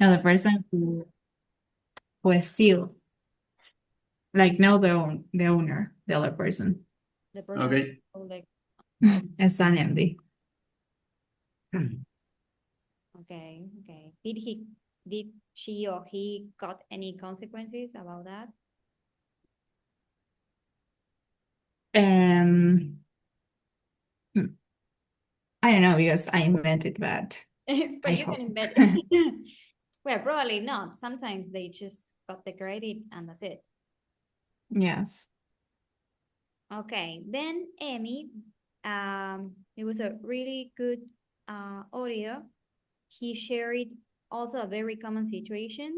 No, the person who steal, like no the owner, the other person. The person Okay. who like, It's an MD. okay, okay. Did she or he got any consequences about that? Hmm, I don't know because I invented, but But I you can hope. embed. Well, probably not. Sometimes they just got the credit and that's it. Yes. Okay, then Amy, it was a really good audio. He shared also a very common situation.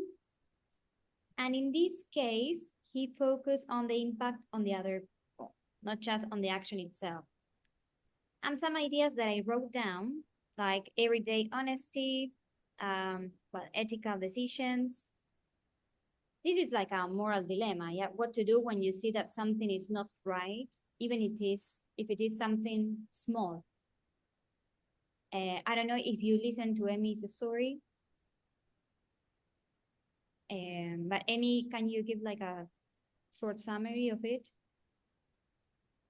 And in this case, he focused on the impact on the other people, not just on the action itself. And some ideas that I wrote down, like everyday honesty, well, ethical decisions. This is like a moral dilemma, yeah. What to do when you see that something is not right, even if it is something small. I don't know if you listen to Emmy's story, but Emmy, can you give like a short summary of it?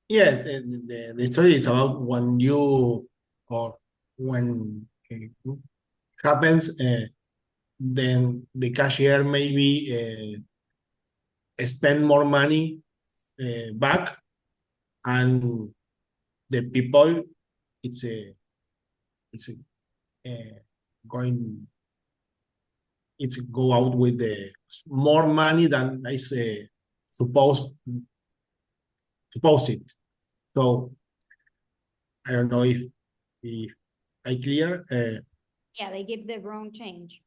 Yes, the story is about when you or when happens, then the cashier maybe spend more money back, and the people it's it's uh, going it's go out with the more money than is supposed it. So I don't know if I clear. Yeah, they give the wrong change.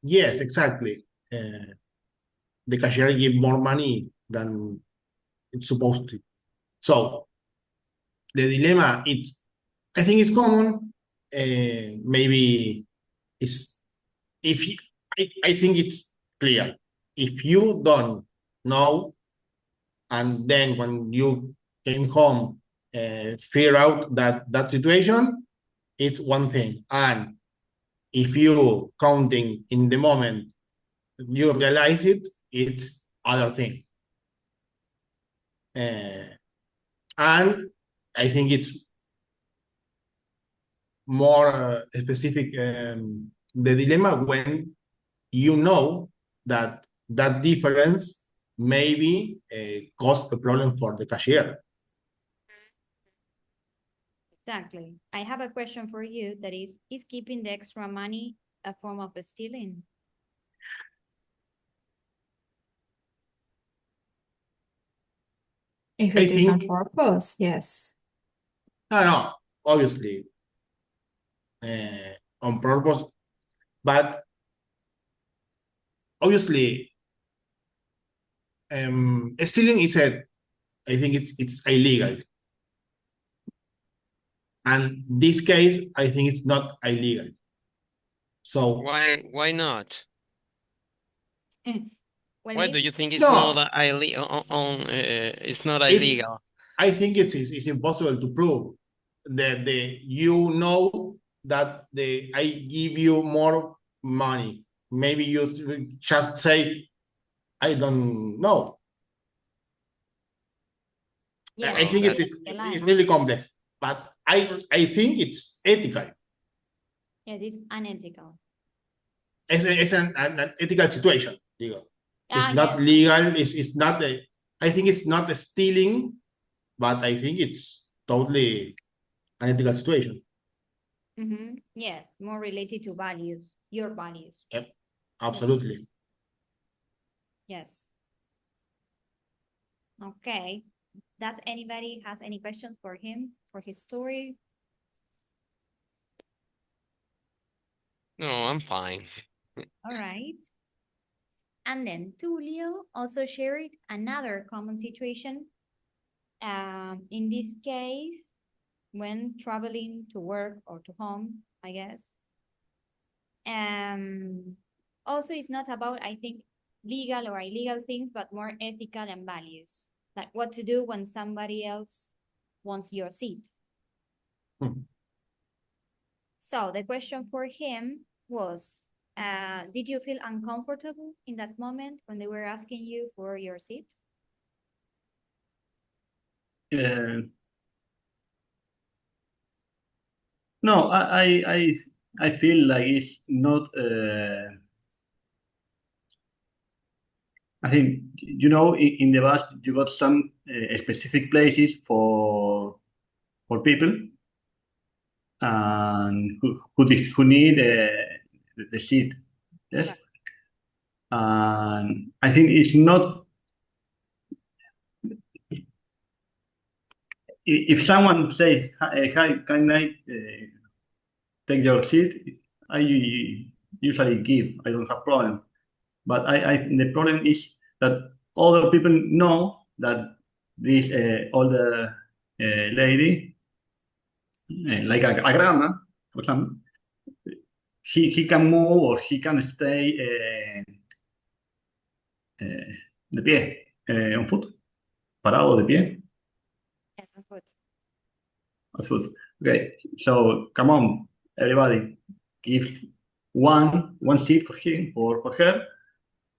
Yes, exactly. The cashier give more money than it's supposed to. So the dilemma, I think it's common. Maybe it's if you, I think it's clear. If you don't know, and then when you came home, figure out that situation, it's one thing. And if you counting in the moment, you realize it's other thing. And I think it's more specific, the dilemma when you know that difference maybe cause a problem for the cashier. Exactly. I have a question for you that is keeping the extra money a form of stealing? If I it is on think, purpose, yes. no, obviously on purpose, but obviously stealing is I think it's illegal. And this case, I think it's not illegal. So Why not? Well, Why do maybe you think it's not no, it's not it's illegal? I think it's impossible to prove that you know that I give you more money. Maybe you just say I don't know. yeah, I that's think That the it's line. really complex, but I think it's ethical. Yeah, it is unethical. It's an ethical situation. Digo. It's Ah, not yes. legal. It's not I think it's not a stealing, but I think it's totally an ethical situation. Mm-hmm. Yes, more related to values, your values. Yep, absolutely. Yes. Okay. Does anybody has any questions for him, for his story? no, I'm fine. All right. And then Tulio also shared another common situation. In this case, when traveling to work or to home, I guess. Um, Also, it's not about, I think, legal or illegal things, but more ethical and values. Like what to do when somebody else wants your seat. Hmm. So the question for him was, Did you feel uncomfortable in that moment when they were asking you for your seat? No, I feel like it's not. I think in the bus you got some specific places for people and who need the seat. Yes, Right. and I think it's not. If someone say, "Hi, can I take your seat?" I usually give. I don't have problem. But the problem is that other people know that this older lady, like a grandma, for example, he can move or he can stay de pie, on foot, parado de pie, Yes, of course. on foot. Okay, so come on, everybody, give one seat for him or for her,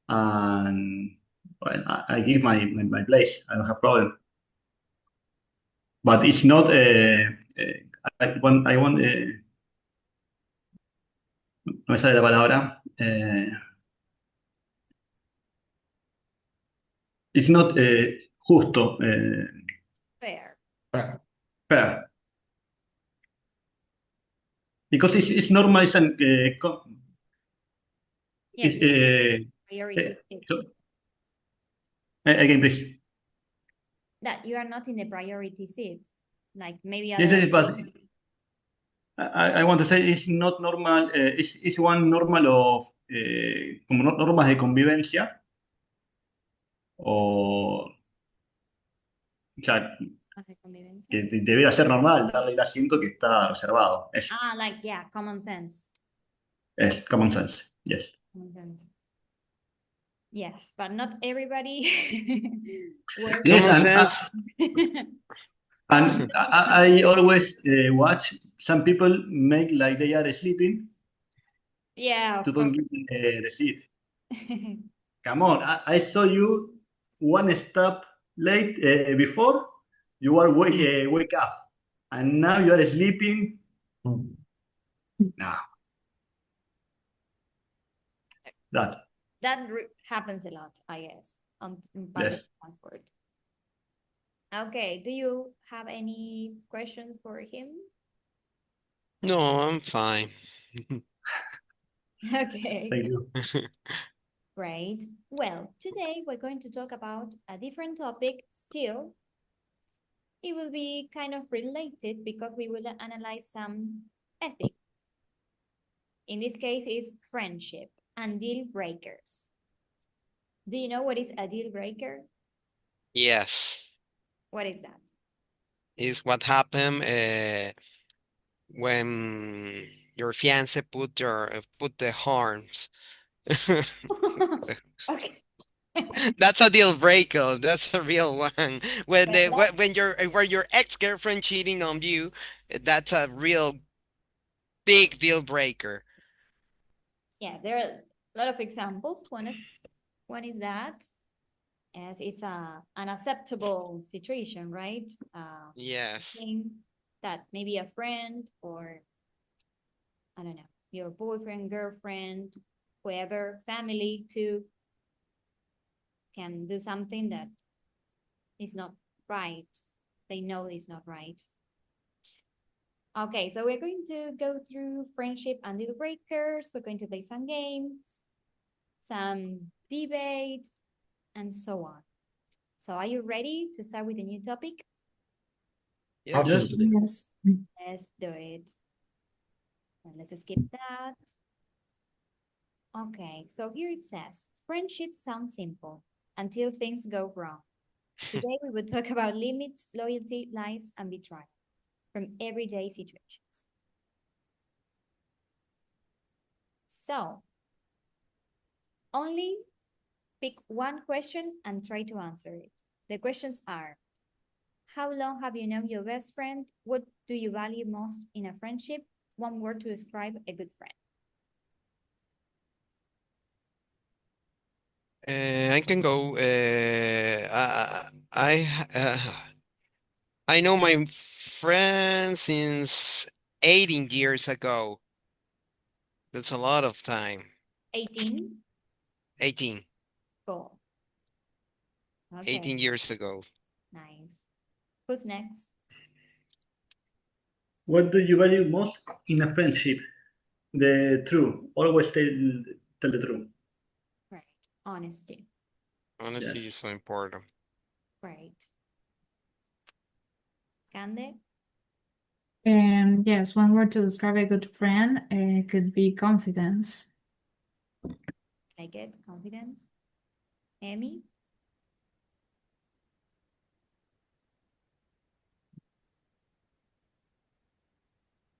and well, I give my place. I don't have problem. But it's not. I want. No me sale la palabra. It's not justo. Fair. Fair. Fair. Because it's normal. It's an, Yes, it's, priority seat. so, again, please. That you are not in the priority seat. Like maybe Yes, other. yes, but I want to say it's not normal. It's one normal of como normas de convivencia o sea, Okay, convivencia. que debería ser normal darle el asiento que está reservado. Eso Like, yeah, common sense. es common sense. Yes. Common sense. Yes, but not everybody works. Yes, Common sense. and I always watch some people make like they are sleeping Yeah, to of don't course. give the seat. Come on, I saw you one step late before you are wake up, and now you are sleeping. Mm. No, that That happens a lot, I guess, in public yes. transport. Okay, do you have any questions for him? No, I'm fine. Okay, Thank you. great. Well, today we're going to talk about a different topic still. It will be kind of related because we will analyze some ethics. In this case, is friendship and deal breakers. Do you know what is a deal breaker? Yes, What is that? is what happened when your fiance put the horns. Okay. That's a deal breaker. That's a real one. When Yeah, when your ex-girlfriend cheating on you, that's a real big deal breaker. yeah, there are a lot of examples. One is that as it's a unacceptable situation, right? Yes. Thing that maybe a friend or I don't know, your boyfriend, girlfriend, whoever, family too, can do something that is not right. They know it's not right. Okay, so we're going to go through friendship and deal breakers. We're going to play some games, some debate, and so on. So are you ready to start with a new topic? Yes. Absolutely. Yes. Let's do it. And let's skip that. Okay, so here it says, friendship sounds simple until things go wrong. Today we will talk about limits, loyalty, lies, and betrayal from everyday situations. So, only pick one question and try to answer it. The questions are, how long have you known your best friend? What do you value most in a friendship? One word to describe a good friend. I can go. I know my friend since 18 years ago. That's a lot of time. 18. 18. Cool. Okay, 18 years ago. nice. Who's next? What do you value most in a friendship? The truth. Always tell the truth. Right. Honesty. Honesty Yes. is so important. Right. Cande? Yes, one word to describe a good friend could be confidence. Like it. Confidence. Emmy?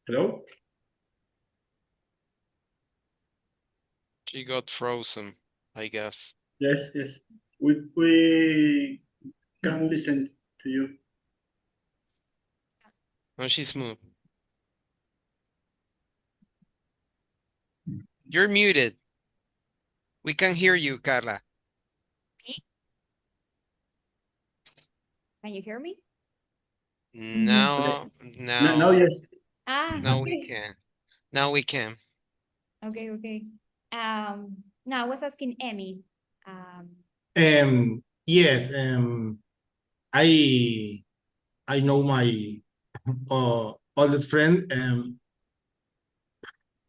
Hello? She got frozen, I guess. Yes, yes. We can listen to you. No, she's moved. You're muted. We can hear you, Carla. Me? Can you hear me? Now, Okay. Now, now, yes. Ah, now we okay. can. Now we can. Okay, okay. Now I was asking Emmy. Yes, I I know my oldest friend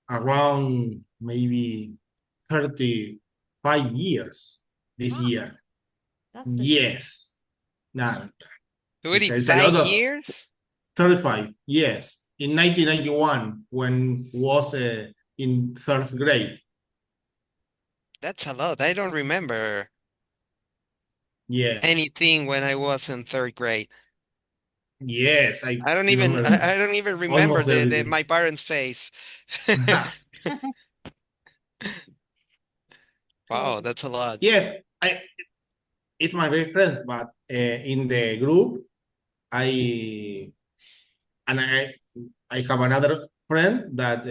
around maybe 35 years this Wow, year. that's a Yes. Now it's a 35 lot of years? 35, yes. In 1991, when was in third grade. That's a lot. I don't remember Yes. anything when I was in third grade. Yes, I I don't even remember I don't even remember almost the everything. my parents' face. Wow, cool. that's a lot. Yes, I it's my best friend, but in the group, I and I have another friend that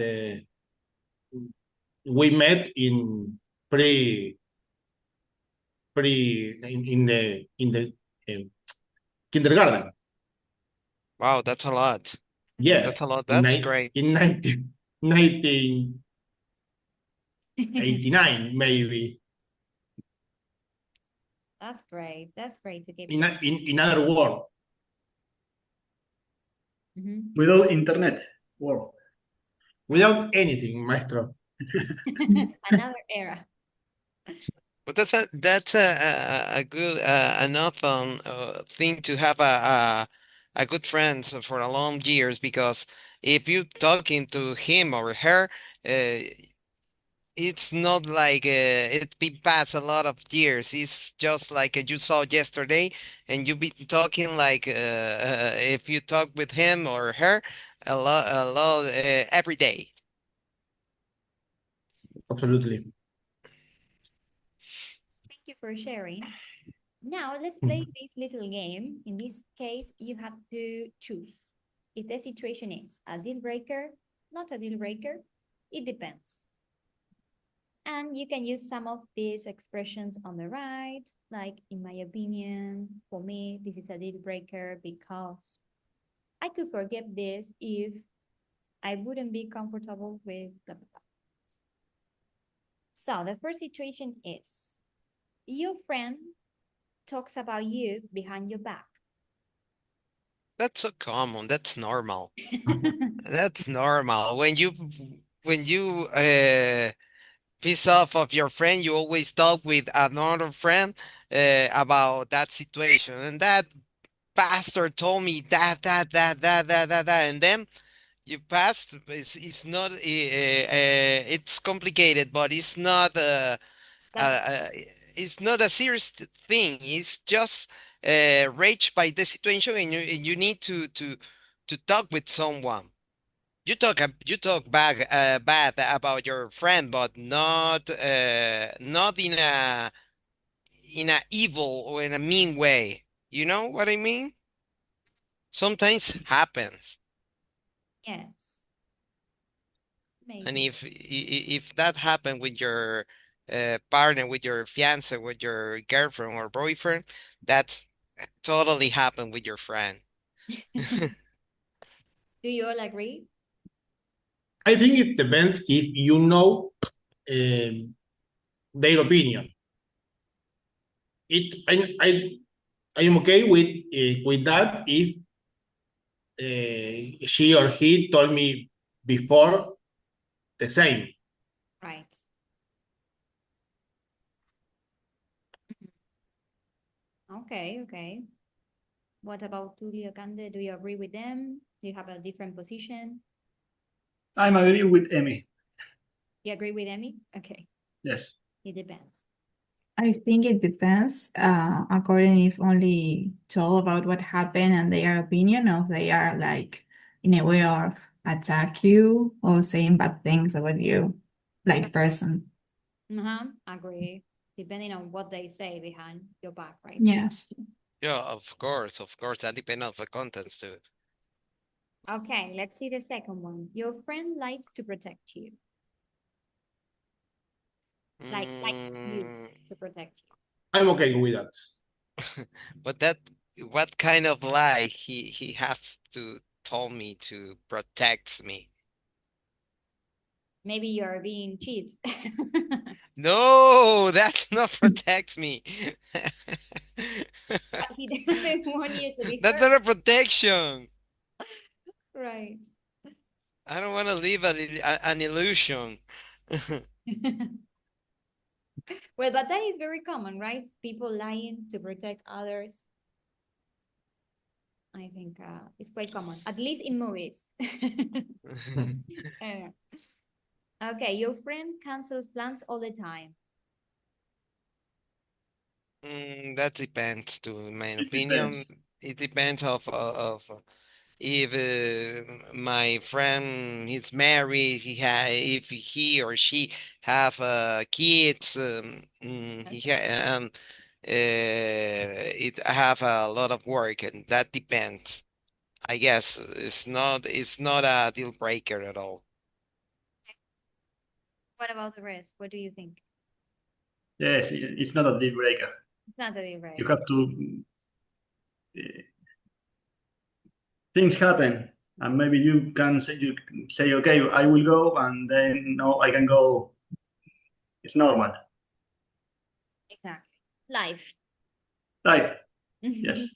we met in pre in the uh, kindergarten. Wow, that's a lot. Yes, That's a lot. in That's ni- great. in 1989 maybe. That's great. That's great to keep In friends. in other word, Mhm. Without internet. Wow. without anything, maestro. Another era. But that's a good enough thing to have a good friends for a long years, because if you talking to him or her, it's not like it's been past a lot of years. It's just like you saw yesterday, and you be talking like if you talk with him or her a lot every day. Absolutely. Thank you for sharing. Now let's play this little game. In this case, you have to choose if the situation is a deal breaker, not a deal breaker. It depends. And you can use some of these expressions on the right, like in my opinion, for me, this is a deal breaker because I could forget this if I wouldn't be comfortable with blah, blah, blah. So the first situation is your friend talks about you behind your back. That's so common. That's normal. That's normal. When you piece off of your friend, you always talk with another friend about that situation. And that bastard told me that, and then you passed. It's not. It's complicated, but uh, That's uh, it's not a serious thing. It's just rage by the situation, and you need to talk with someone. You talk bad about your friend, but not in a evil or in a mean way. You know what I mean? Sometimes happens, yes, and maybe. if that happened with your partner, with your fiance, with your girlfriend or boyfriend, that's totally happen with your friend. Do you all agree? I think it depends if you know their opinion. I am okay with that if she or he told me before the same. Right. Okay, okay. What about Tulio Cande? Do you agree with them? Do you have a different position? I'm agree with Emmy. You agree with Emmy? Okay, Yes. it depends. I think it depends, according if only told about what happened and their opinion, or if they are like in a way of attack you or saying bad things about you, like person. Agree. Depending on what they say behind your back, right? Yes. Yeah, of course, that depends on the contents too. Okay, let's see the second one. Your friend likes to protect you. Like likes you Mm, to protect you. I'm okay with that. but that, what kind of lie he has to tell me to protect me? Maybe you're being cheated. No, that's not protect me. He doesn't want you to be That's hurt. not a protection. Right. I don't want to live an illusion. Well, but that is very common, right? People lying to protect others. I think it's quite common, at least in movies. Uh, okay, your friend cancels plans all the time. That depends, to my It opinion. depends. It depends of if my friend is married, if he or she have kids, it have a lot of work, and that depends. I guess it's not a deal breaker at all. What about the rest? What do you think? Yes, it's not a deal breaker. It's not a deal You breaker. have to. Things happen, and maybe you say, okay, I will go, and then no, I can go. It's normal. Exactly. Life. Life. Yes.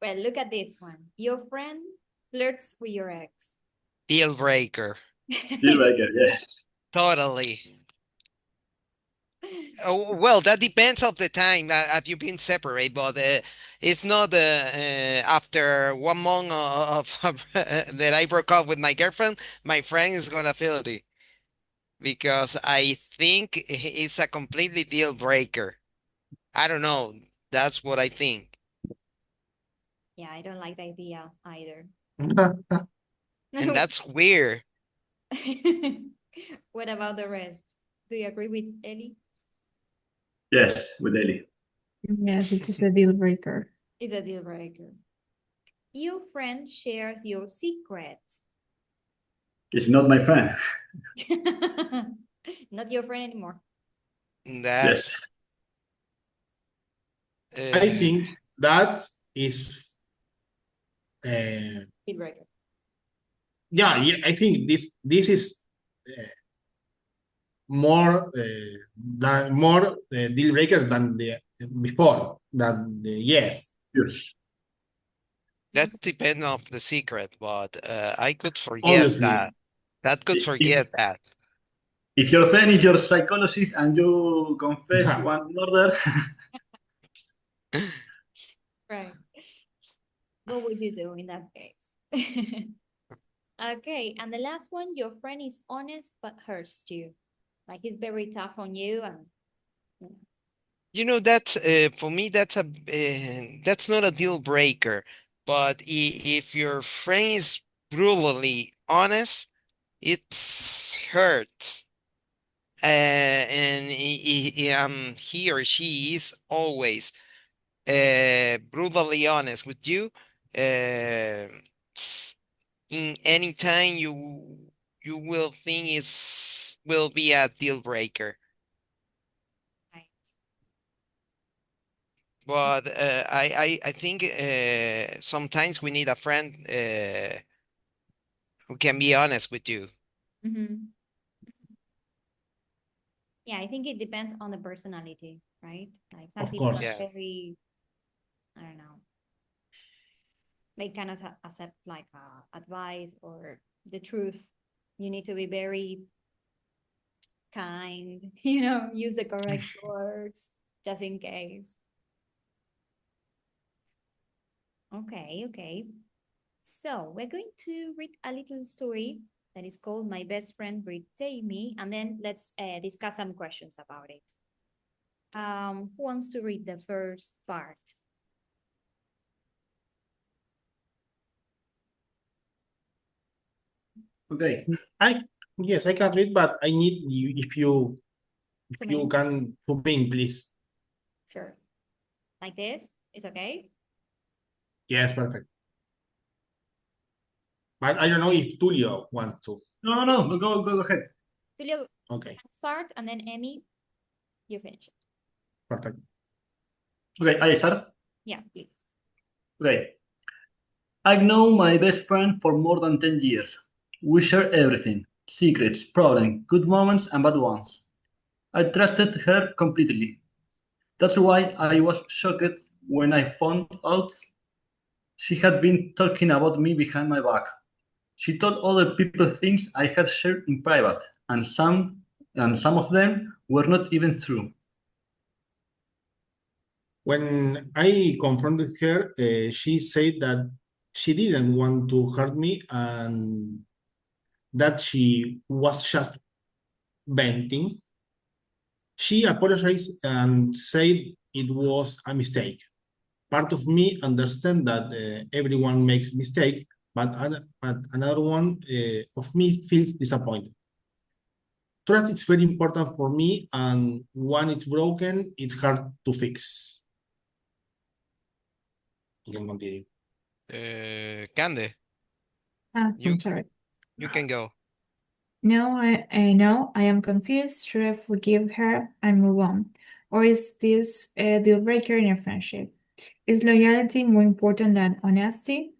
Well, look at this one. Your friend flirts with your ex. Deal breaker, Deal breaker. Yes. totally. Oh, well, that depends of the time that have you been separate, but it's not after 1 month of that I broke up with my girlfriend, my friend is gonna feel it because I think it's a completely deal breaker. I don't know. That's what I think. Yeah, I don't like the idea either. And that's weird. What about the rest? Do you agree with Ellie? Yes, with Ellie. Yes, it is a deal breaker. It's a deal breaker. Your friend shares your secret. It's not my friend. Not your friend anymore. Yes. That's I uh, think that is, uh, Deal breaker. yeah, I think this is more deal breaker than the before than the yes. Yes. that depends of the secret, but I could forget Obviously. that. That could If forget that. if your friend is your psychologist and you confess Yeah. one murder, Right. What would you do in that case? Okay, and the last one, your friend is honest but hurts you. Like he's very tough on you and you know, That's for me. That's not a deal breaker. But if your friend is brutally honest, it's hurt. And he or she is always brutally honest with you. Uh, in any time you will think it's will be a deal breaker. But I think sometimes we need a friend who can be honest with you. Mm-hmm. Yeah, I think it depends on the personality, right? Like some Of people are course. Yeah. very, I don't know, they cannot accept like advice or the truth. You need to be very kind, use the correct words just in case. Okay, okay. So we're going to read a little story that is called My Best Friend Betrayed Me, and then let's discuss some questions about it. Who wants to read the first part? Okay. Yes, I can read, but I need you if you Zoom in. can zoom in, please. Sure. Like this? It's okay? Yes, perfect. But I don't know if Tulio wants to. No, go ahead. Julio, Okay, start, and then Emmy, you finish it. perfect. Okay, I start. Yeah, please. Okay. I've known my best friend for more than 10 years. We share everything: secrets, problems, good moments, and bad ones. I trusted her completely. That's why I was shocked when I found out she had been talking about me behind my back. She told other people things I had shared in private, and some of them were not even true. When I confronted her, she said that she didn't want to hurt me and that she was just venting. She apologized and said it was a mistake. Part of me understand that everyone makes mistake, but another one of me feels disappointed. Trust is very important for me, and when it's broken, it's hard to fix. You can continue. Cande, you I'm sorry. you can go. No, I know I am confused. Should I forgive her and move on? Or is this a deal breaker in a friendship? Is loyalty more important than honesty?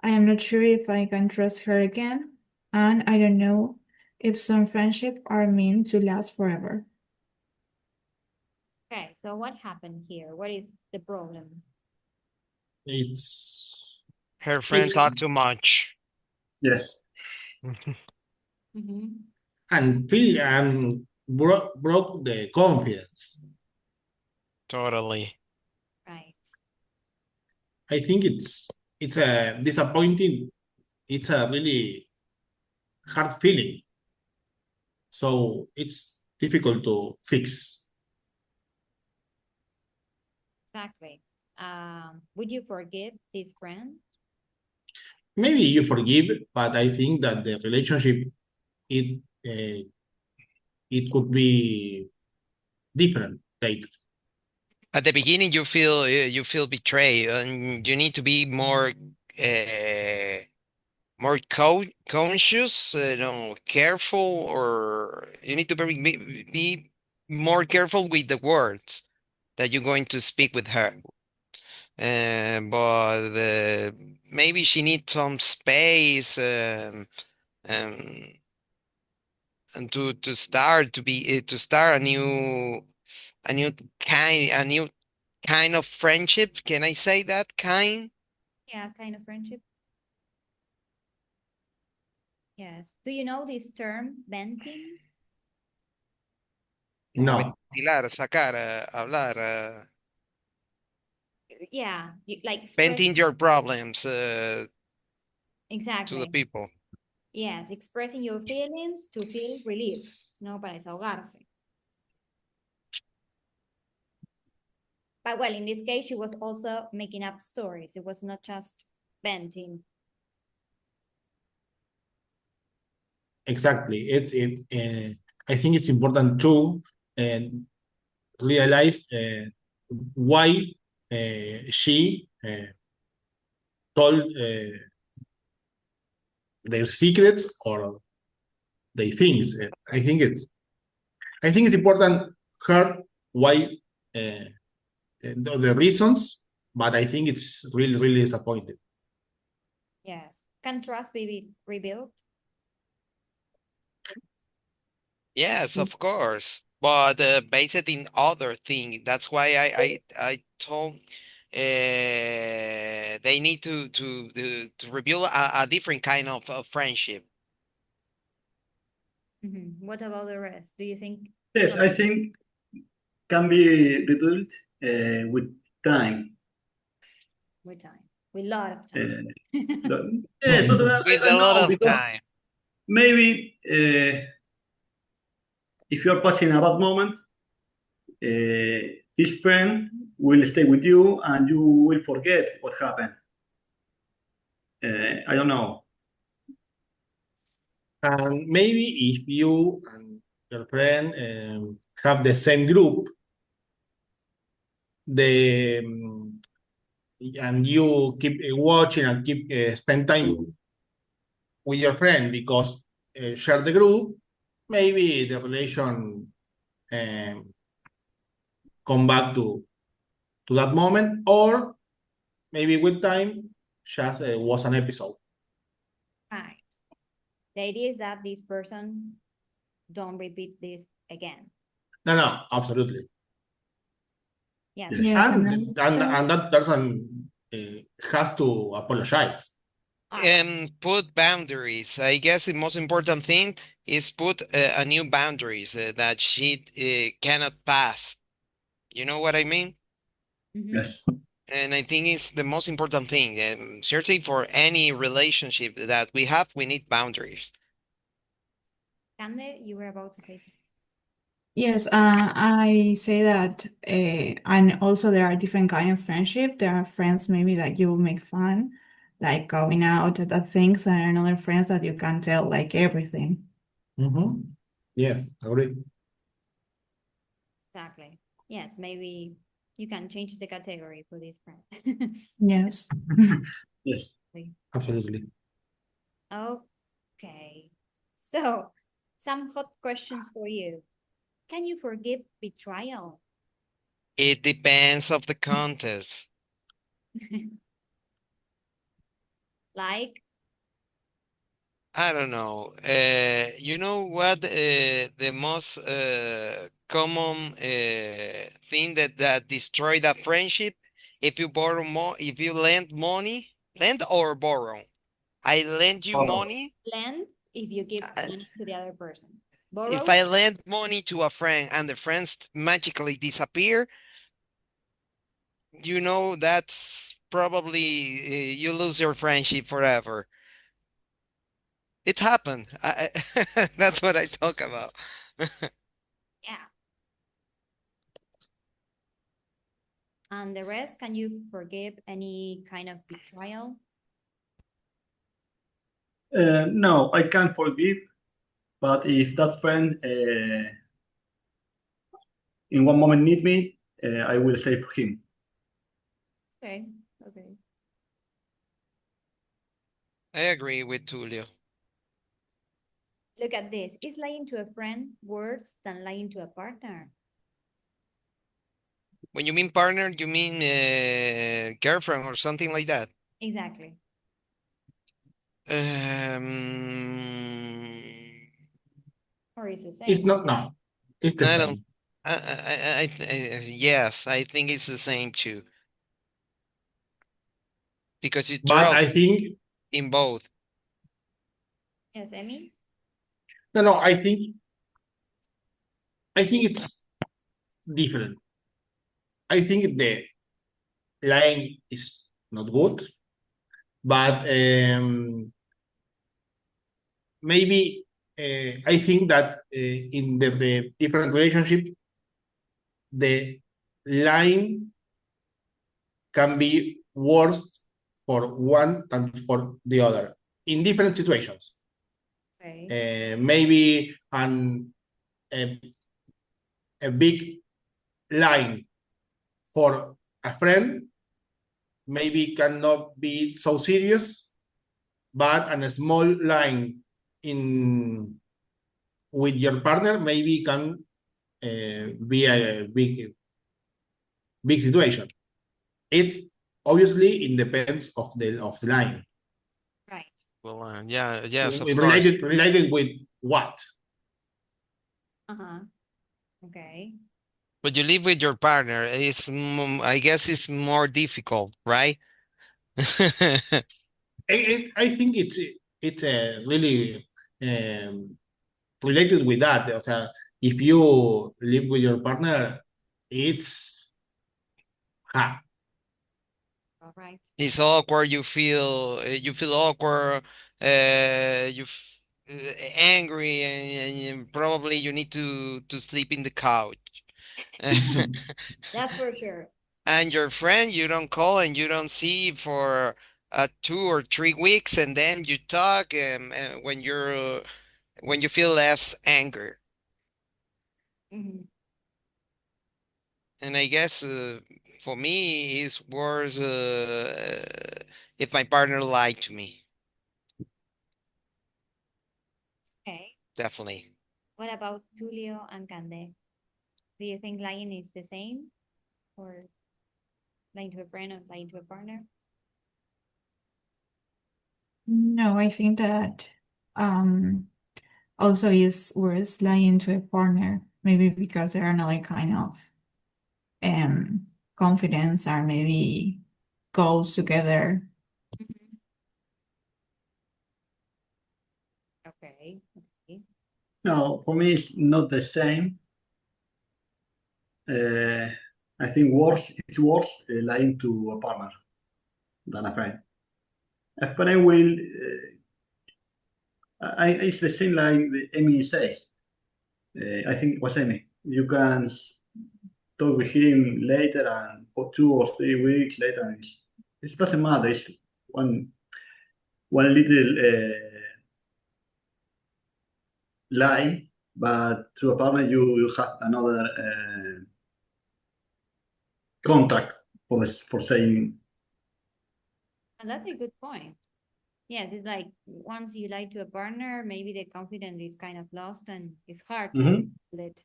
I am not sure if I can trust her again, and I don't know if some friendships are meant to last forever. Okay, so what happened here? What is the problem? It's Her friend talked too much. Yes. Mm-hmm. and feel and broke the confidence. Totally. Right. I think it's a disappointing. It's a really hard feeling. So it's difficult to fix. Exactly. Would you forgive this friend? Maybe you forgive, but I think that the relationship it uh, it could be different later. At the beginning, you feel betrayed, and you need to be more conscious, careful, or you need to be more careful with the words that you're going to speak with her. But maybe she needs some space, um, and to start a new kind of friendship. Can I say that kind? Yeah, kind of friendship. Yes. Do you know this term, venting? Como No, ventilar, sacar, hablar, Yeah, like express. venting your problems to the Exactly. people. Yes, expressing your feelings to feel relief, no, para desahogarse. But well, in this case, she was also making up stories. It was not just venting. exactly. I think it's important to realize why she told their secrets or their things. I think it's important her why uh, the reasons, but I think it's really, really disappointing. Yes. Can trust be rebuilt? Yes, of course, but based in other thing. That's why I told they need to rebuild a different kind of friendship. What about the rest? Do you think Yes, I think can be rebuilt with time. with time? With a lot of time. Yes, but With I a don't lot know of because time. maybe if you're passing a bad moment, this friend will stay with you and you will forget what happened. I don't know. And maybe if you and your friend have the same group, and you keep watching and keep spend time with your friend because share the group, maybe the relation um, come back to that moment, or maybe with time just was an episode. Right. The idea is that this person don't repeat this again. No, absolutely. Yeah. Yes. Yes, And that person has to apologize. And put boundaries. I guess the most important thing is put a new boundaries that she cannot pass. You know what I mean? Yes. And I think it's the most important thing. Certainly for any relationship that we have, we need boundaries. Cande, you were about to say something. Yes, I say that, and also there are different kind of friendship. There are friends maybe that you make fun, like going out at things, and other friends that you can tell like everything. Yes, agree. Exactly. Yes, maybe you can change the category for this friend. Yes. Yes. Absolutely. Okay. So, some hot questions for you. Can you forgive betrayal? It depends of the contest. Like, I don't know. You know what? The most common thing that destroy that friendship, if you borrow more, if you lend money, lend or borrow. I lend you Borrow. money. lend if you give uh, money to the other person. If Borrow, I lend money to a friend and the friends magically disappear, you know that's probably you lose your friendship forever. It happened. That's what I talk about. yeah. And the rest, can you forgive any kind of betrayal? No, I can't forgive, but if that friend in one moment need me, I will stay for him. Okay, okay. I agree with Tulio. Look at this. Is lying to a friend worse than lying to a partner? When you mean partner, you mean girlfriend or something like that. Exactly. Um, Or is the same? It's not, no, it's the I don't. same. Yes, I think it's the same too. Because you But I trust think, in both. Yes, Emmy? no, I think it's different. I think the line is not good, but maybe I think that in the different relationship, the line can be worse for one than for the other in different situations. Okay. Maybe a big line for a friend maybe cannot be so serious, but a small line in with your partner maybe can be a big big situation. It's obviously it depends of the line. Right. Well, yeah, yes, of course. Related with what? Okay. But you live with your partner. I guess it's more difficult, right? I think it's really related with that. O sea, if you live with your partner, it's All right. It's awkward. You feel awkward. You angry, and probably you need to sleep in the couch. That's for sure. And your friend you don't call and you don't see for 2 or 3 weeks, and then you talk when you feel less anger. Mhm. And I guess for me, it's worse if my partner lied to me. Okay. Definitely. What about Tulio and Cande? Do you think lying is the same, or lying to a friend or lying to a partner? No, I think that also is worse lying to a partner, maybe because there are another kind of confidence or maybe goals together. Mhm. Okay. Okay. No, for me, it's not the same. I think it's worse lying to a partner than a friend. A friend will, it's the same like the Amy says. I think it was Amy. You can talk with him later, and for 2 or 3 weeks later, it doesn't matter. It's one little lie, but to a partner you have another contact for saying. And that's a good point. Yes, it's like once you lie to a partner, maybe the confidence is kind of lost and it's hard to Mhm. let.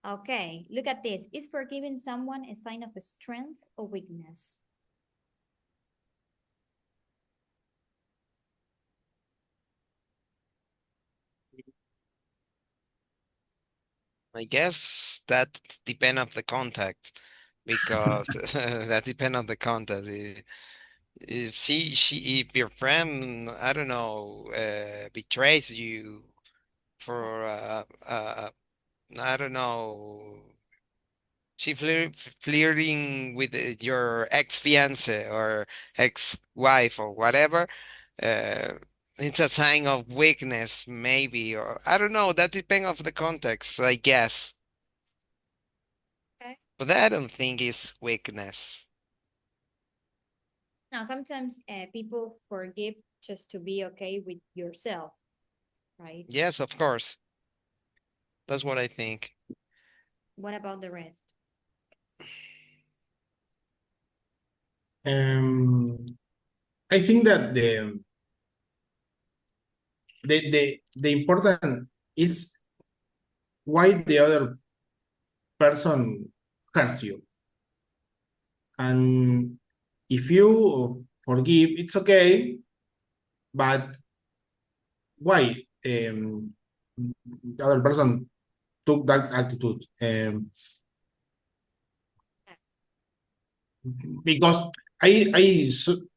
Okay, look at this. Is forgiving someone a sign of strength or weakness? I guess that depend of the context, because that depend on the context. If your friend, I don't know, betrays you for I don't know, she flirting with your ex-fiance or ex-wife or whatever, uh, it's a sign of weakness, maybe, or I don't know. That depends of the context, I guess. Okay. But I don't think it's weakness. Now, sometimes people forgive just to be okay with yourself, right? Yes, of course. That's what I think. What about the rest? I think that the important is why the other person hurts you. And if you forgive, it's okay, but why the other person took that attitude? Because I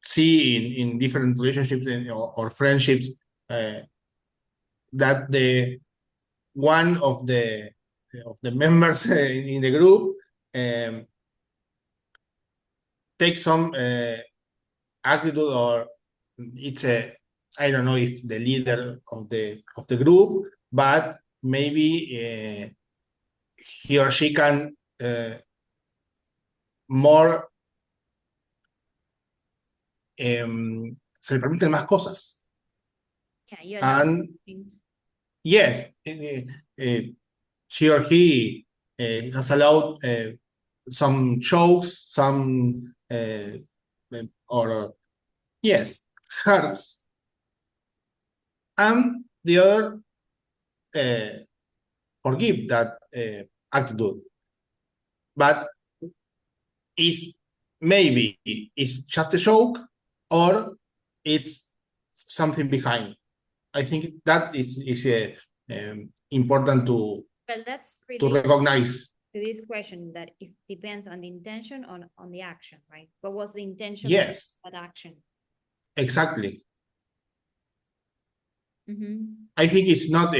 see in different relationships or friendships that the one of the members in the group takes some attitude, or it's a, I don't know if the leader of the group, but maybe he or she can more se le permiten más cosas. Yeah, you allow And things. yes, she or he has allowed some jokes, some or yes, hurts, and the other forgive that attitude. but maybe it's just a joke or it's something behind. I think that is important to Well, that's related recognize. to this question that it depends on the intention on the action, right? What was the intention of Yes, that action? exactly. Mm-hmm. I think it's not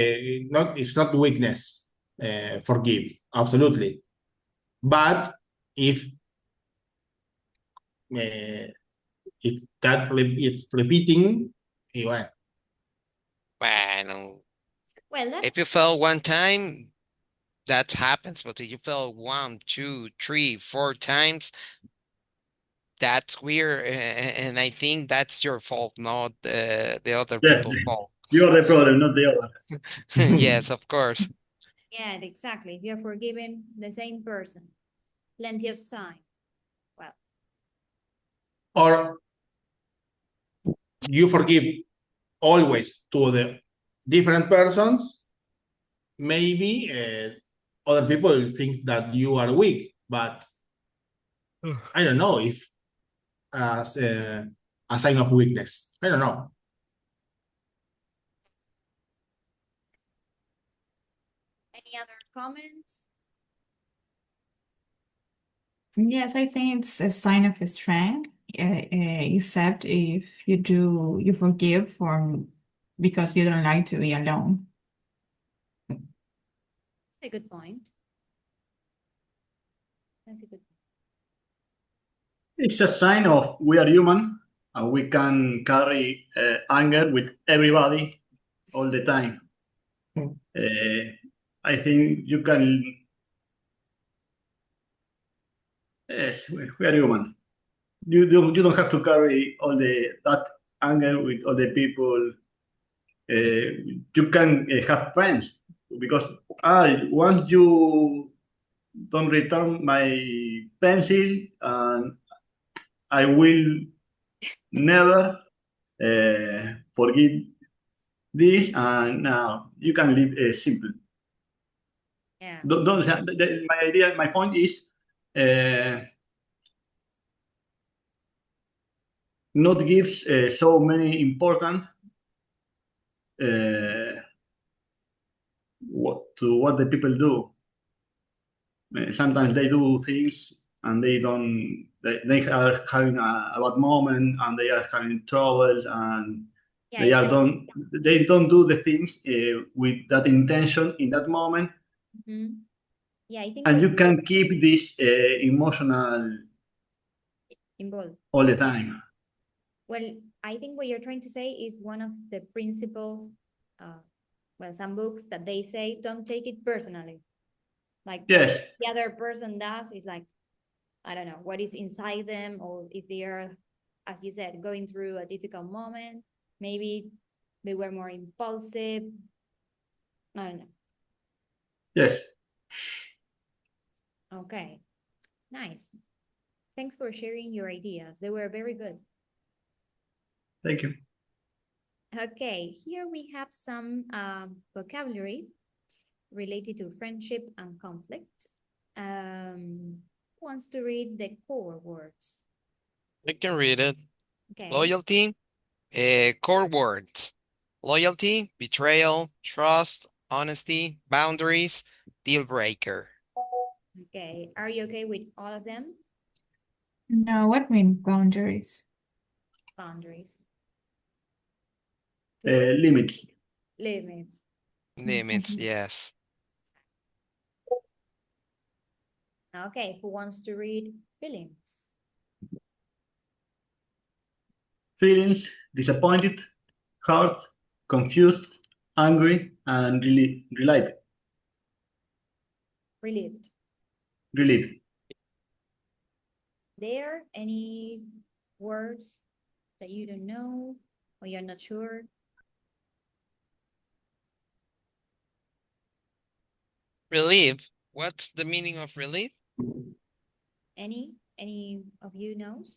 weakness. Forgive, absolutely. But if it's repeating, well, Bueno, Well, if that's you fell one time, that happens. But if you fell 1, 2, 3, 4 times, that's weird. And I think that's your fault, not the other Yes, people's fault. you're the problem, not the other. Yes, of course. yeah, exactly. If you're forgiving the same person, plenty of time. Well, or you forgive always to the different persons, maybe other people think that you are weak, but I don't know if as a sign of weakness. I don't know. any other comments? Yes, I think it's a sign of strength, except if you forgive because you don't like to be alone. A good point. That's a good point. It's a sign of we are human and we can carry anger with everybody all the time. I think you can. Yes, we are human. You don't have to carry all that anger with all the people. You can have friends because once you don't return my pencil, and I will never forgive this, and now you can live simple. Yeah. My idea, my point is not gives so many important what the people do. Sometimes they do things and they are having a bad moment and they are having troubles and Yeah, they don't do the things with that intention in that moment, mhm. Yeah, I think and what you can keep this emotional involved. all the time. Well, I think what you're trying to say is one of the principles, well, some books that they say don't take it personally. Like what Yes, the other person does is like, I don't know, what is inside them, or if they are, as you said, going through a difficult moment, maybe they were more impulsive. I don't know. yes. Okay, nice. Thanks for sharing your ideas. They were very good. Thank you. Okay, here we have some vocabulary related to friendship and conflict. Who wants to read the core words? I can read it. Okay. Loyalty, core words. Loyalty, betrayal, trust, honesty, boundaries, deal breaker. Okay. Are you okay with all of them? No, what mean boundaries? Boundaries. Limits. Limits. Limits, yes. Okay. Who wants to read feelings? Feelings: disappointed, hurt, confused, angry, and relieved. Relieved. Relieved. There any words that you don't know or you're not sure? Relief. What's the meaning of relief? Any of you knows?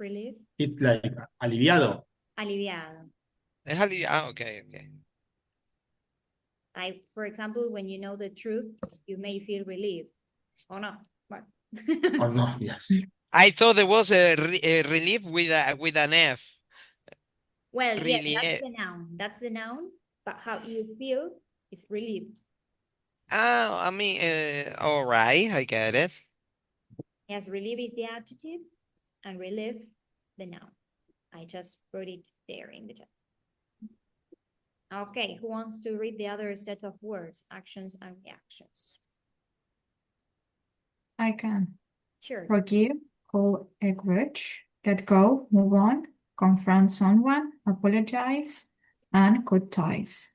Relief? It's like aliviado. Aliviado. How do you, okay, okay. Like, for example, when you know the truth, you may feel relief or not. What? Or not? Yes. I thought there was a relief with an F. Well, yes, that's Really. the noun. That's the noun. But how you feel is relieved. Oh, I mean, all right, I get it. Yes, relieve is the adjective and relieve the noun. I just wrote it there in the chat. Okay, who wants to read the other set of words, actions and reactions? I can. Sure. Forgive, hold a grudge, let go, move on, confront someone, apologize, and cut ties.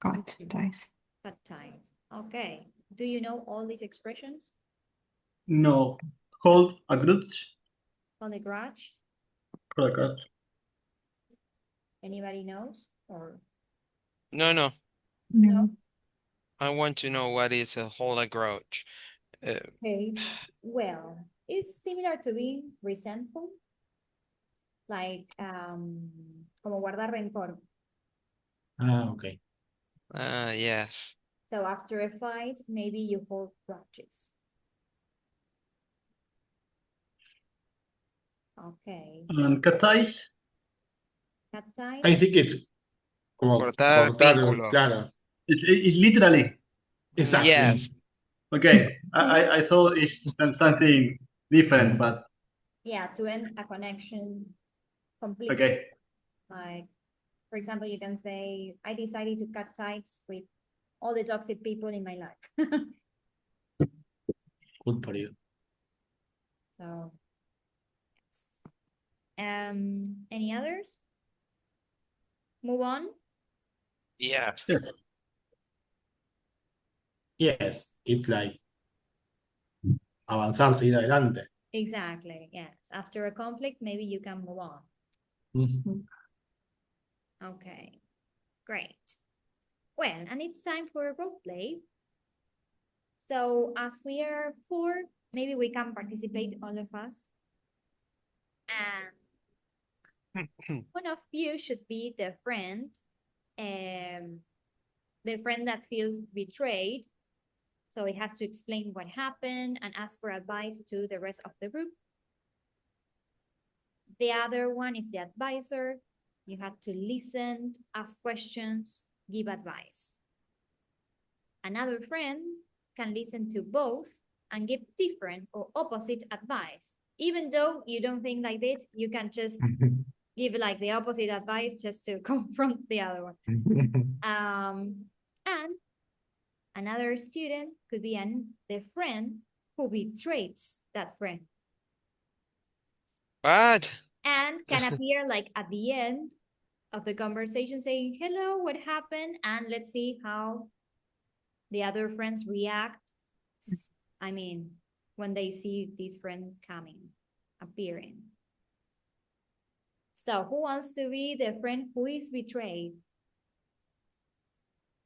Cut ties. Cut ties. Okay. Do you know all these expressions? No. Hold a grudge. Hold a grudge? Hold a grudge. Anybody knows? Or No, no. No. I want to know what is a hold a grudge. okay. Well, it's similar to being resentful. Like, como guardar rencor. Okay. Yes. So after a fight, maybe you hold grudges. Okay. And cut ties. Cut ties? I think it's como Cortar cortar, vínculo. claro. It's literally. Exactly. Yes. Okay. I thought it's something different, but Yeah, to end a connection completely. okay. Like, for example, you can say, I decided to cut ties with all the toxic people in my life. Good for you. So, any others? Move on. Yes. Yes. Yes, it's like avanzar, seguir adelante. Exactly. Yes. After a conflict, maybe you can move on. Mhm. Okay. Great. Well, and it's time for a role play. So as we are four, maybe we can participate, all of us. And one of you should be the friend that feels betrayed. So it has to explain what happened and ask for advice to the rest of the group. The other one is the advisor. You have to listen, ask questions, give advice. Another friend can listen to both and give different or opposite advice. Even though you don't think like this, you can just give like the opposite advice just to confront the other one. And another student could be the friend who betrays that friend What? and can appear like at the end of the conversation saying, hello, what happened? And let's see how the other friends react. I mean, when they see this friend appearing. So who wants to be the friend who is betrayed?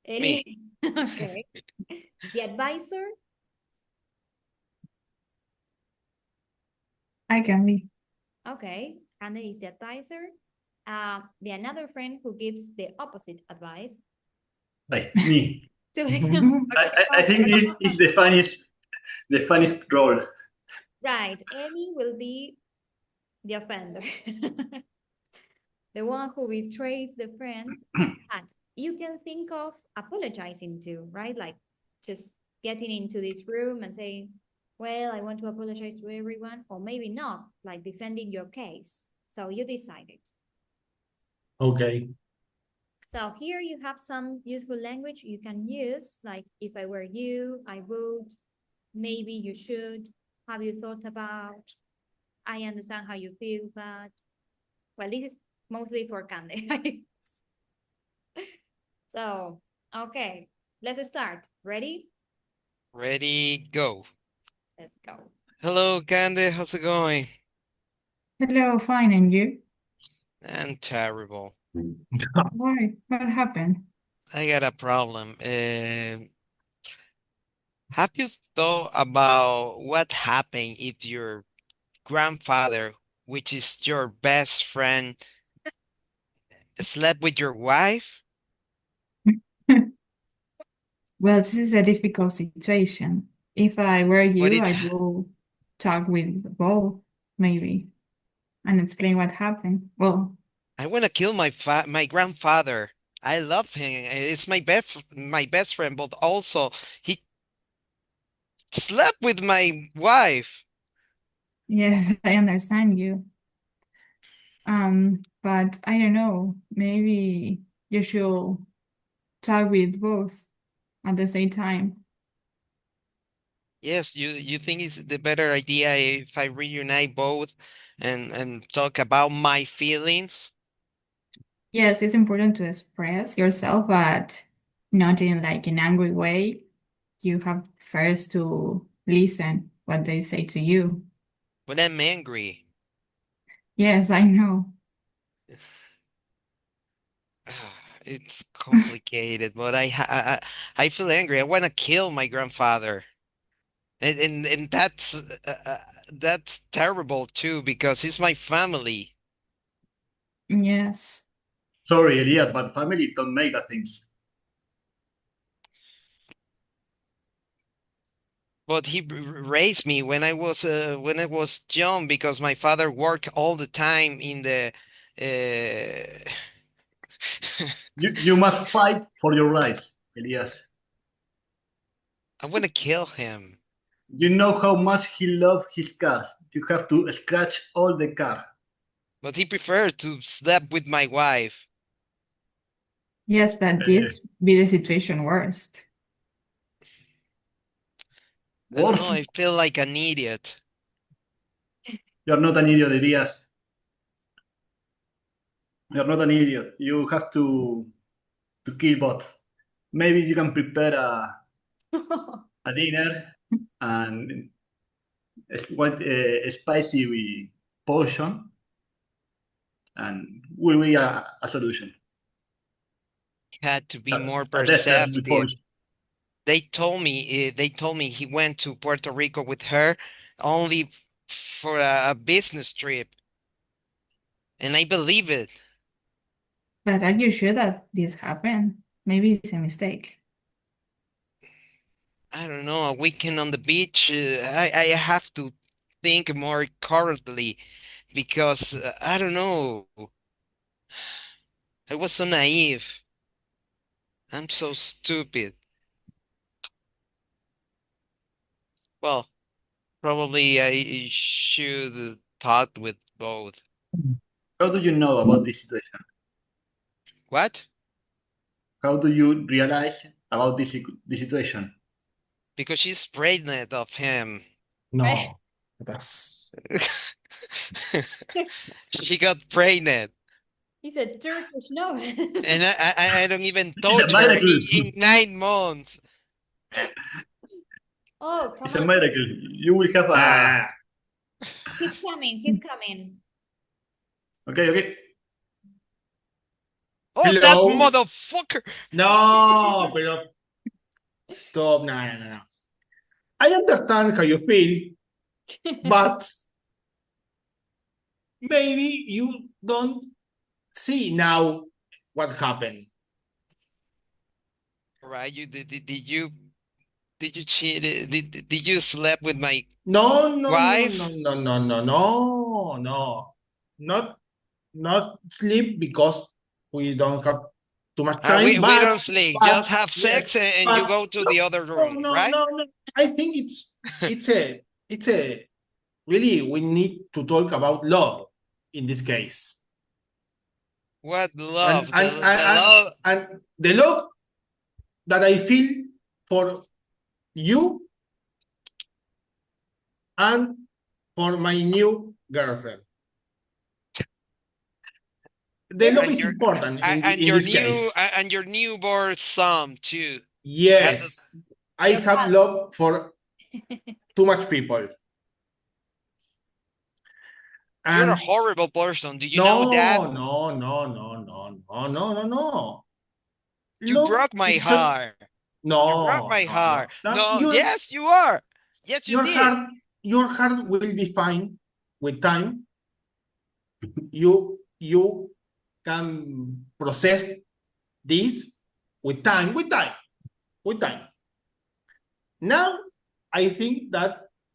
Me. Eli. Okay. The advisor? I can be. Okay. Candy is the advisor. The another friend who gives the opposite advice. Like me. To I think this is the funniest role. Right. Amy will be the offender. The one who betrays the friend. And you can think of apologizing to, right? Like just getting into this room and saying, well, I want to apologize to everyone, or maybe not, like defending your case. So you decided. Okay. So here you have some useful language you can use, like if I were you, I would, maybe you should, have you thought about, I understand how you feel, but, well, this is mostly for Cande. So, okay, let's start. Ready? Ready, go. Let's go. Hello, Candy. How's it going? Hello, fine, and you? And terrible. Why? What happened? I got a problem. Have you thought about what happened if your grandfather, which is your best friend, slept with your wife? Well, this is a difficult situation. If I were But you, I it's will talk with both, maybe, and explain what happened. Well, I want to kill my grandfather. I love him. It's my best friend, but also he slept with my wife. yes, I understand you. But I don't know, maybe you should talk with both at the same time. Yes, you think it's the better idea if I reunite both and talk about my feelings? Yes, it's important to express yourself, but not in like an angry way. You have first to listen what they say to you. But I'm angry. Yes, I know. It's complicated, but I feel angry. I want to kill my grandfather. And that's terrible too because he's my family. Yes. Sorry, Elias, but family don't make that things. But he raised me when I was young because my father worked all the time in the uh, You must fight for your rights, Elias. I want to kill him. You know how much he loved his cars. You have to scratch all the car. But he preferred to sleep with my wife. Yes, but Uh, this be the situation worst. I don't know. Worse, I feel like an idiot. you're not an idiot, Elias. You're not an idiot. You have to kill both. Maybe you can prepare a dinner and what a spicy potion, and will be a solution. Had to be more A dessert with perceptive. poison. They told me he went to Puerto Rico with her only for a business trip, and I believe it. But are you sure that this happened? Maybe it's a mistake. I don't know, a weekend on the beach. I have to think more currently because I don't know. I was so naive. I'm so stupid. Well, probably I should talk with both. How do you know about this situation? What? How do you realize about this situation? Because she's pregnant of him. No, that's She got pregnant. He said Turkish, no. And I don't even It's a touch her miracle. in 9 months. Oh, It's come a on. miracle. You will have a. ah, He's coming. He's coming. Okay, okay. Oh, that hello. motherfucker! No, pero stop. No, no, no, no. I understand how you feel, but maybe you don't see now what happened. Right? Did you cheat? Did you sleep with my No, no, no, no, wife? no, no, no, no, no. Not not sleep because we don't have too much We time, we don't sleep. Just but have yes, sex and you but go to no, the other no, room, no, right? no, no. I think it's a really we need to talk about love in this case. What And love? and and, The and, love. and the love that I feel for you and for my new girlfriend. The love and is your important and in your this new case. and your newborn son too. That Yes, I Your have father. love for too much people. you're a And horrible person. Do you know that? no, no, no, no, no, no, no, no, no. You Love, broke my it's a heart. You broke no, my no, no. heart. No, No, yes, you are. Yes, you your did. heart, your heart will be fine with time. You can process this with time, with time, with time. Now I think that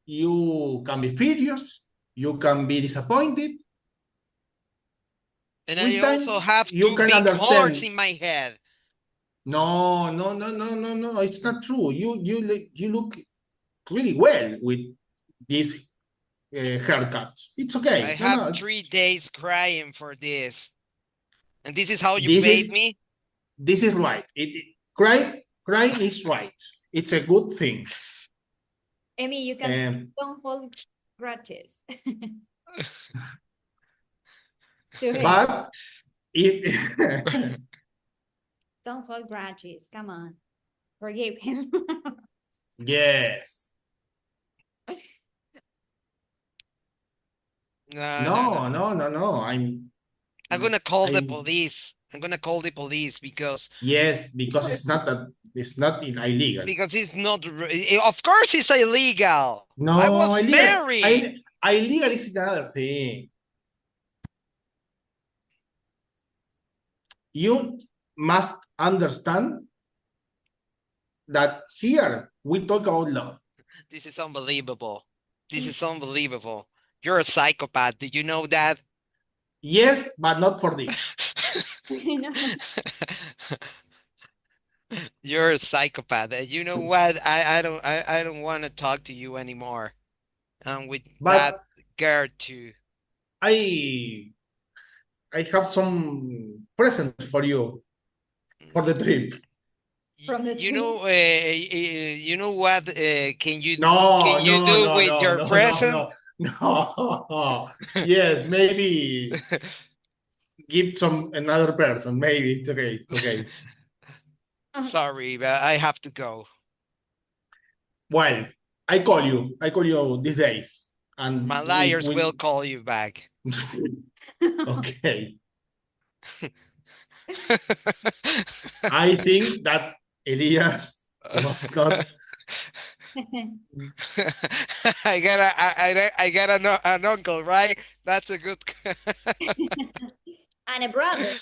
you can be furious, you can be disappointed. And I With time, also have you two can big understand. hearts in my head. No, it's not true. You look really well with this haircut. It's I okay. have No, 3 days crying for this. And this is how you this paid is me? this is right. Crying is right. It's a good thing. Amy, you can don't hold grudges. To him. But if Don't hold grudges. Come on. Forgive him. yes, no. I'm gonna call the I'm police. I'm gonna call the police because yes, because it's not illegal. it's not. Of course, it's illegal. I No, was illegal. married. Illegal is another thing. You must understand that here we talk about love. This is unbelievable. This is unbelievable. You're a psychopath. Did you know that? Yes, but not for this. No. You're a psychopath. And you know what? I don't want to talk to you anymore. With that But girl too. I have some presents for you for the trip. From the You tree. know, you know what? Can No, you no, do no, with no, your no, no, present? no, no. Yes, maybe give some another person. Maybe it's okay. It's okay. Sorry, but I have to go. Well, I call you. I call you these days, and My we liars will will. call you back. Okay. I think that Elias was not. I got an uncle, right? That's a good. And a brother.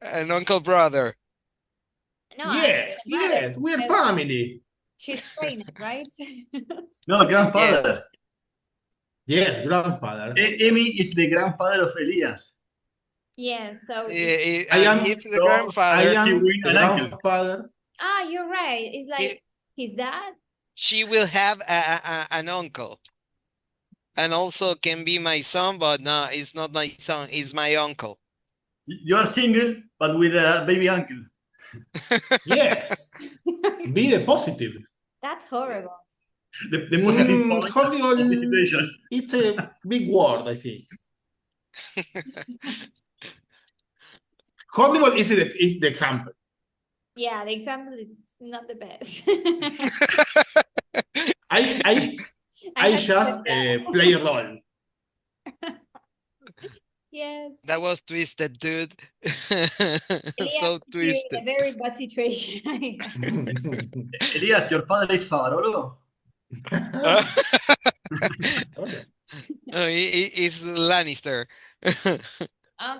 An uncle brother. No, Yes, a brother. yes, we're family. She's pregnant, right? No, grandfather. Yes, grandfather. Amy is the grandfather of Elias. Yes, so I am. He's the So I grandfather. she am win the an uncle. grandfather. you're right. It's like his dad. She will have an uncle. And also can be my son, but no, it's not my son. It's my uncle. You're single, but with a baby uncle. Yes, be the positive. That's horrible. The positive point of the Horrible. situation. It's a big word, I think. Horrible is the example. Yeah, the example is not the best. I just play a role. Yes. That was twisted, dude. Elias So is here in twisted. a very bad situation. Elias, your father is Favarolo. He's Lannister. Um,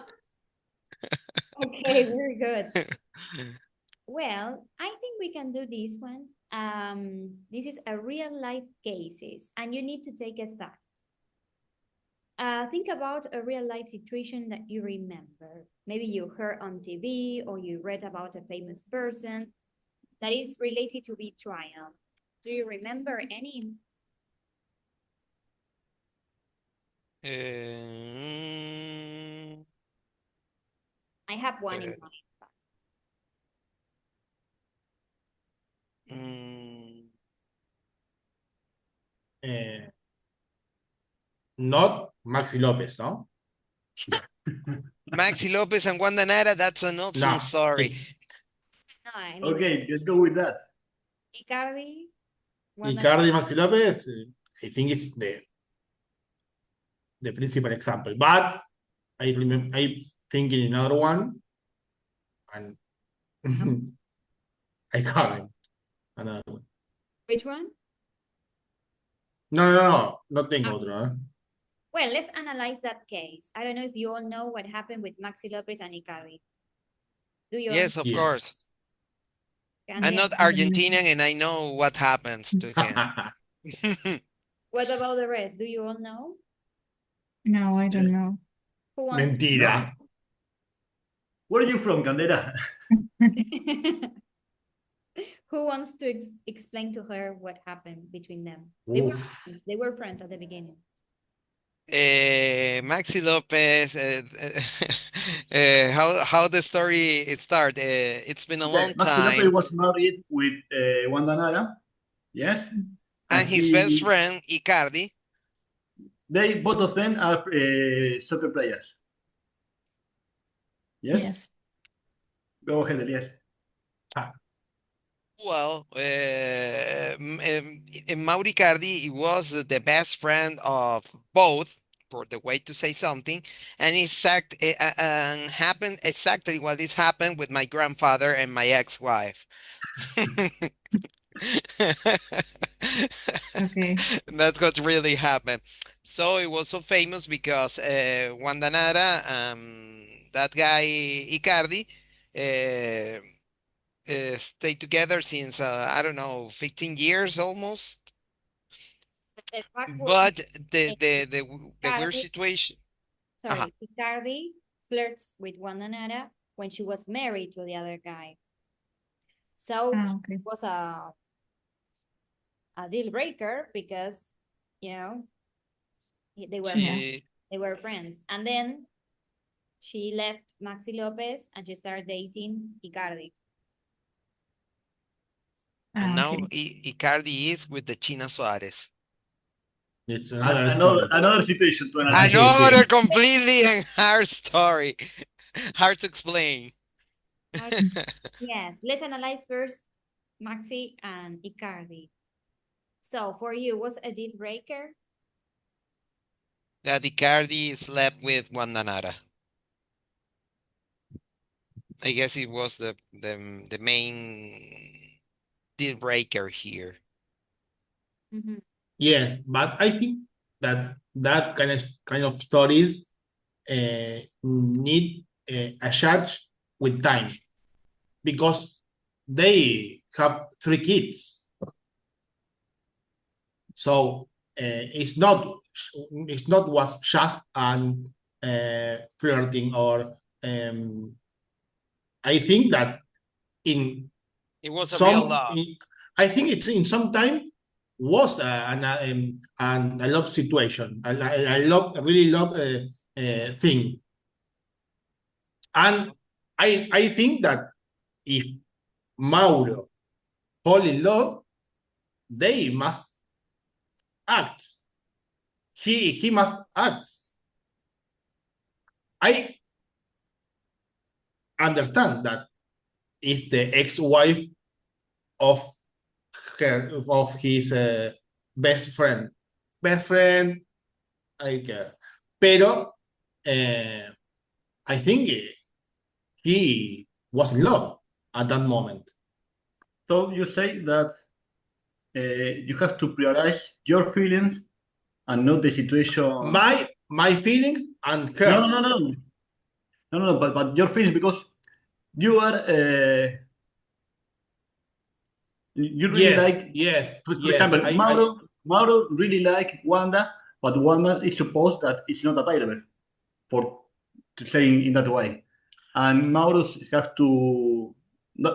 okay, very good. Well, I think we can do this one. This is a real life cases, and you need to take a side. Think about a real life situation that you remember. Maybe you heard on TV or you read about a famous person that is related to betrayal. Do you remember any? I have one in mind. Not Maxi Lopez, no? Maxi Lopez and Wanda Nara, that's a nonsense story. No, I mean, Okay, let's go with that. Icardi. Icardi, Maxi Lopez, I think it's the principal example. But I remember, I think in another one, and I can't. Another one. Which one? No, not think otro. Well, let's analyze that case. I don't know if you all know what happened with Maxi Lopez and Icardi. Do you? Yes, of course. I'm not Argentinian and I know what happens to him. What about the rest? Do you all know? No, I don't know. Who wants Mentira. Where are you from, Candela? Who wants to explain to her what happened between them? Oof. They were friends at the beginning. Maxi Lopez, how the story it start? It's been a long Maxi Lopez time, was married with Wanda Nara, yes? and his best friend Icardi. They both of them are soccer players. Yes? Yes. Go ahead, Elias. Well, Mauri Icardi was the best friend of both, for the way to say something, and and happened exactly what is happened with my grandfather and my ex-wife. Okay. That's what really happened. So it was so famous because Wanda Nara, that guy Icardi, uh, stayed together since I don't know, 15 years almost. The fact But uh, the weird Icardi, situation. sorry, Icardi flirts with Wanda Nara when she was married to the other guy. So Okay. it was a deal breaker because, you know, they were Yeah. they were friends. And then she left Maxi Lopez and she started dating Icardi. And now Okay. Icardi is with the China Suarez. It's another story. Another situation to analyze. Another completely and hard story. Hard to explain. Yes, let's analyze first Maxi and Icardi. So for you, was a deal breaker? That Icardi slept with Wanda Nara. I guess it was the main deal breaker here. Yes, but I think that that kind of stories need a judge with time because they have 3 kids. So it's not was just an flirting or I think that in It was a real love. I think it's in some time was a love situation. I really love thing, and I think that if Mauro fall in love, they must act. He must act. I understand that is the ex-wife of his best friend. Best friend, I care. Pero I think he was in love at that moment. So you say that you have to prioritize your feelings and not the situation. My feelings and hers. No, but your feelings, because you are you really like for example, Mauro really like Wanda, but Wanda is supposed that it's not available for to say in that way, and Mauro have to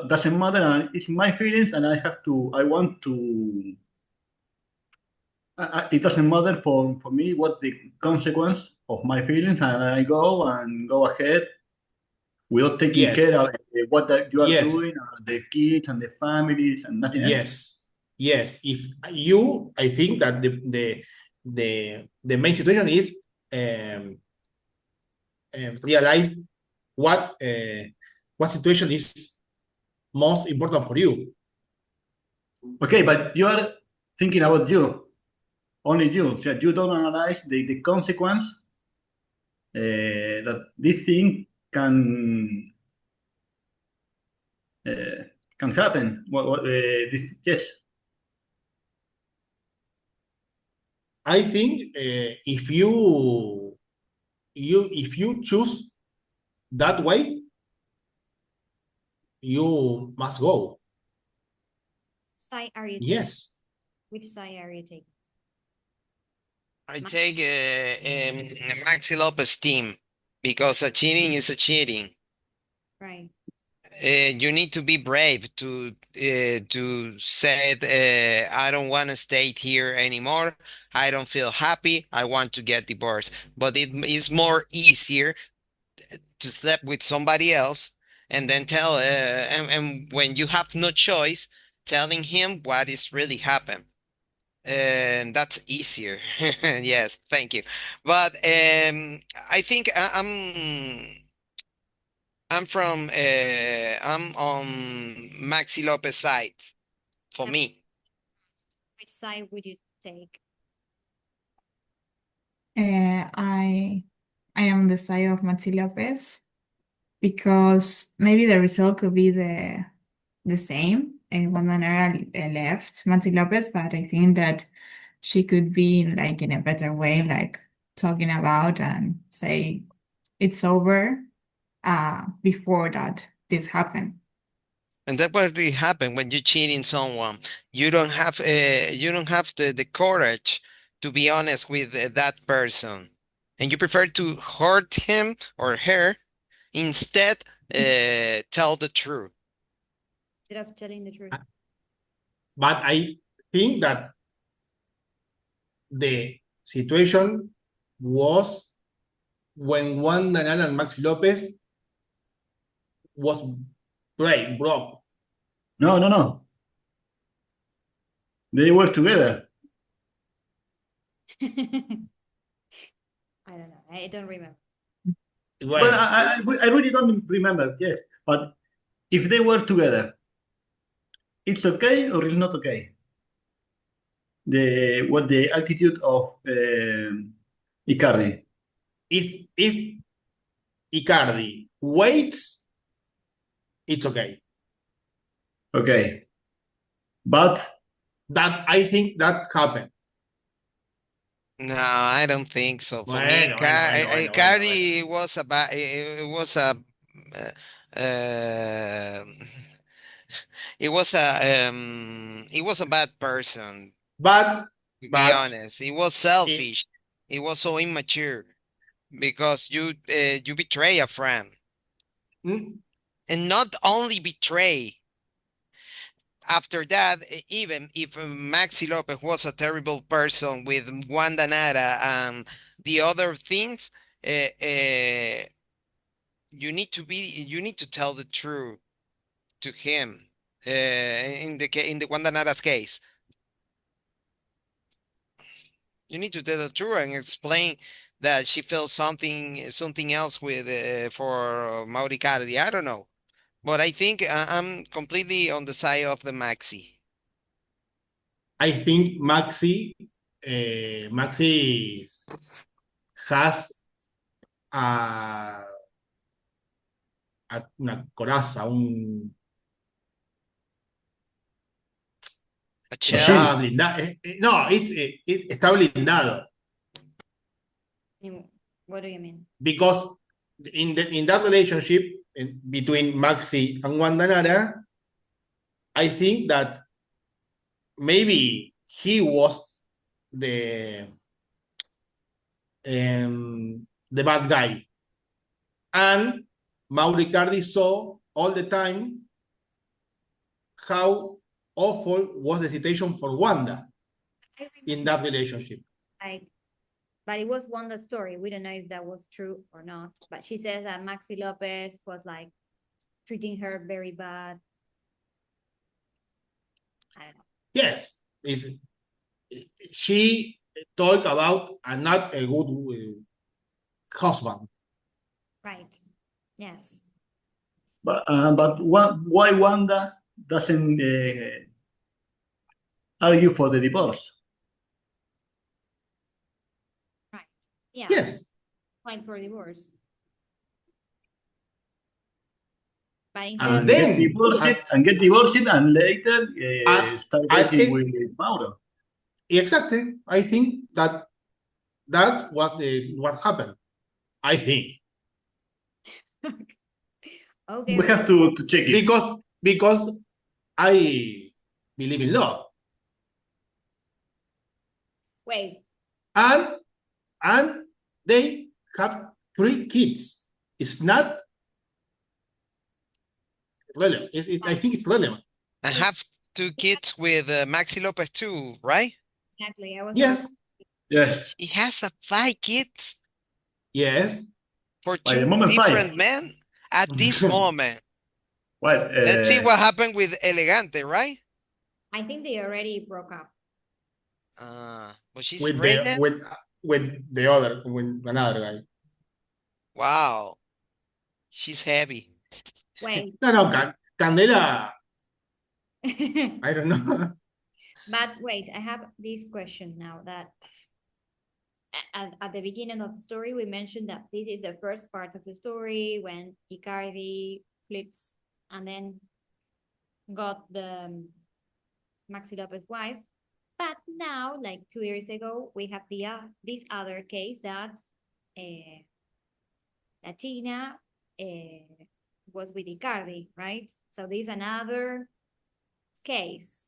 doesn't matter, and it's my feelings, and I want to. It doesn't matter for me what the consequence of my feelings, and I go ahead without taking care of what you are doing, the kids and the families and nothing else. Yes. If you, I think that the main situation is realize what situation is most important for you. Okay, but you are thinking about you, only you. So you don't analyze the consequence that this thing can happen. Yes. I think if you choose that way, you must go. side are you taking? Yes. Which side are you taking? I take Maxi Lopez team because a cheating is a cheating. Right. You need to be brave to say I don't want to stay here anymore. I don't feel happy. I want to get divorced. But it is more easier to sleep with somebody else and then tell and when you have no choice, telling him what is really happened. And that's easier. Yes, thank you. But I think I'm on Maxi Lopez side for Yep. me. Which side would you take? I am on the side of Maxi Lopez because maybe the result could be the same when Danara left Maxi Lopez, but I think that she could be like in a better way, like talking about and say it's over before that this happened. And that's what will happen when you cheating someone. You don't have the courage to be honest with that person, and you prefer to hurt him or her instead tell the truth. Instead of telling the truth. But I think that the situation was when Juan Danal and Max Lopez was broke. No. They were together. I don't know. I don't remember. Well, Well, I really don't remember, yes. But if they were together, it's okay or it's not okay? The attitude of Icardi. if Icardi waits, it's okay. Okay. But That I think that happened. No, I don't think so. For me, Bueno. Cardi was it was a uh, it was a bad person, But to be but honest. It was it, selfish. It was so immature because you betray a friend, mm, and not only betray. After that, even if Maxi Lopez was a terrible person with Wanda Nara and the other things, uh, uh, you need to tell the truth to him. In the Wanda Nara's case, you need to tell the truth and explain that she felt something else with for Mauricardi. I don't know, but I think I'm completely on the side of the Maxi. I think Maxi has a, una coraza, A a shell. shield. blindado. No, está blindado What do you mean? because in that relationship between Maxi and Wanda Nara, I think that maybe he was the bad guy, and Mauricardi saw all the time how awful was the situation for Wanda I in remember, that relationship. like, but it was Wanda's story. We don't know if that was true or not. But she says that Maxi Lopez was like treating her very bad. I don't know. Yes, she talked about not a good husband. Right. Yes. But why Wanda doesn't argue for the divorce? Right. Yeah. Yes, Fight for divorce. But And instead of then get divorced and later start I dating think with Mauro. exactly. I think that's what happened. I think okay, We have to check it. because I believe in love. Wait, And they have 3 kids. It's not relevant. I think it's relevant. I have 2 kids with Maxi Lopez too, right? exactly. I was about Yes, Yes. She has 5 kids yes. for By the 2 moment, 5. different men at this moment. Well, Let's see what happened with Elegante, right? I think they already broke up. But she's with the pregnant. with another guy. Wow, she's heavy. Wait. No, Candela. I don't know. But wait, I have this question now that at the beginning of the story, we mentioned that this is the first part of the story when Icardi flips and then got the Maxi Lopez wife. But now, like 2 years ago, we have this other case that Latina was with Icardi, right? So this is another case.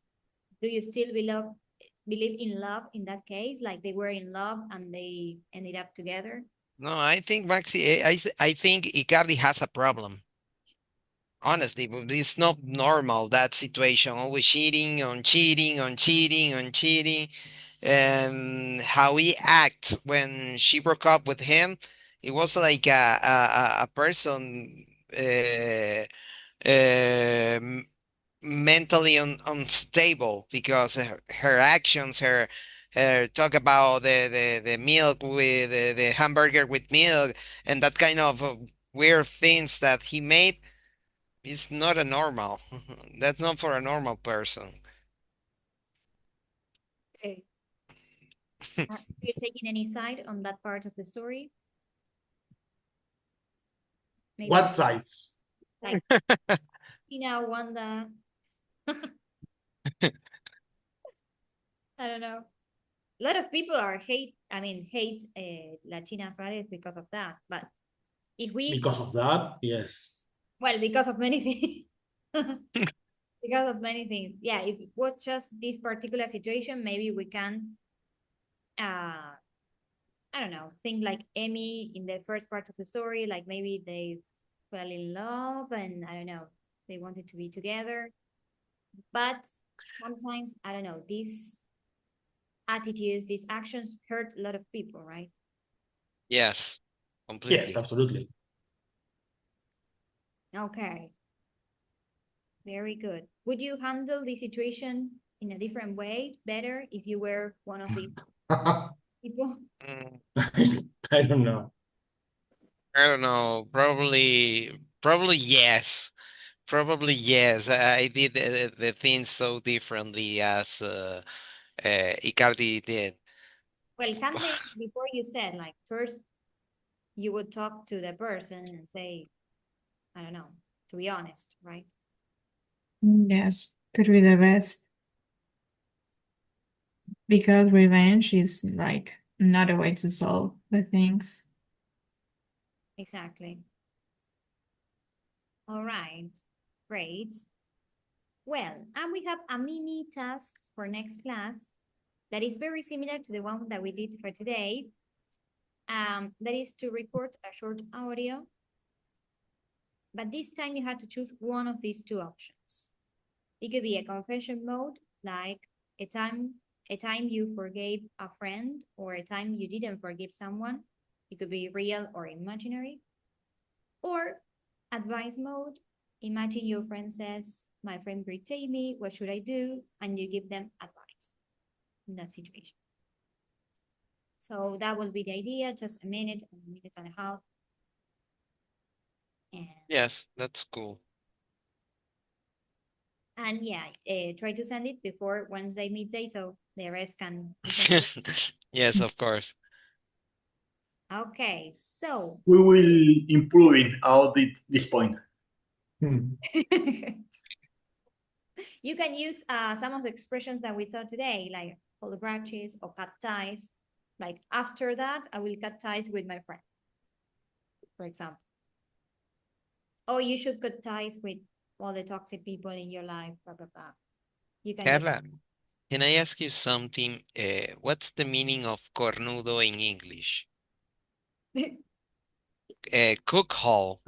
Do you still believe in love in that case? Like they were in love and they ended up together? No, I think I think Icardi has a problem. Honestly, but it's not normal that situation. Always cheating on cheating on cheating on cheating, and how he acts when she broke up with him, it was like a person uh, mentally unstable because her actions, her talk about the milk with the hamburger with milk and that kind of weird things that he made is not a normal. That's not for a normal person. Okay. Are you taking any side on that part of the story? Maybe What size? like Tina, Wanda. I don't know. A lot of people hate Latina Suarez because of that. But if we, Because of that, yes. well, because of many things. Because of many things. Yeah, if it was just this particular situation, maybe we can, I don't know, think like Emmy in the first part of the story, like maybe they fell in love and I don't know, they wanted to be together. But sometimes, I don't know, these attitudes, these actions hurt a lot of people, right? Yes, Yes, completely. absolutely. Okay. Very good. Would you handle the situation in a different way, better, if you were one of these people? Mm, I don't know. I don't know. Probably yes. Probably yes. I did the things so differently as Icardi did. Well, Cande, before you said, like, first you would talk to the person and say, I don't know, to be honest, right? Yes, could be the best because revenge is like not a way to solve the things. Exactly. All right, great. Well, and we have a mini task for next class that is very similar to the one that we did for today. That is to record a short audio, but this time you have to choose one of these 2 options. It could be a confession mode, like a time you forgave a friend or a time you didn't forgive someone. It could be real or imaginary. Or advice mode, imagine your friend says, my friend betrayed me, what should I do? And you give them advice in that situation. So that will be the idea, just a minute and a half. Yes, that's cool. And yeah, try to send it before Wednesday midday so the rest can listen. Yes, of course. Okay, so we will improve out this point. you can use some of the expressions that we saw today, like hold the branches or cut ties. Like after that, I will cut ties with my friend, for example. Or you should cut ties with all the toxic people in your life, blah, blah, blah. You can Carla, can I ask you something? What's the meaning of cornudo in English? get Cook hole.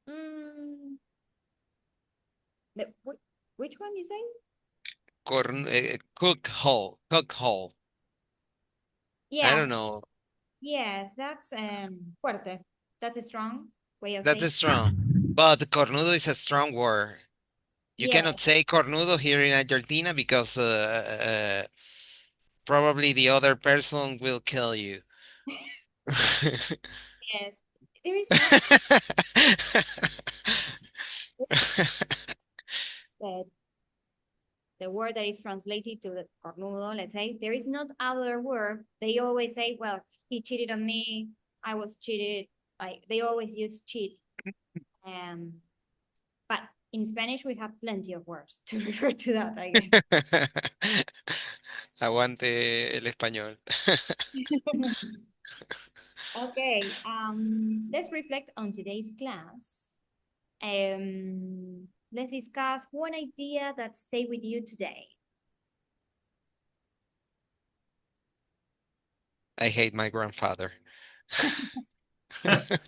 mm, which one you say? Cook hole. Cook hole. I Yeah, don't know. yes, that's fuerte. That's a strong way of That's saying. a strong. But cornudo is a strong word. You Yeah, cannot say cornudo here in Argentina because probably the other person will kill you. yes. There is not the the word that is translated to the cornudo, let's say, there is not other word. They always say, well, he cheated on me, I was cheated. Like they always use cheat. Um, but in Spanish we have plenty of words to refer to that, I guess. Aguante el español. Okay, let's reflect on today's class. Let's discuss one idea that stayed with you today. I hate my grandfather. Nothing.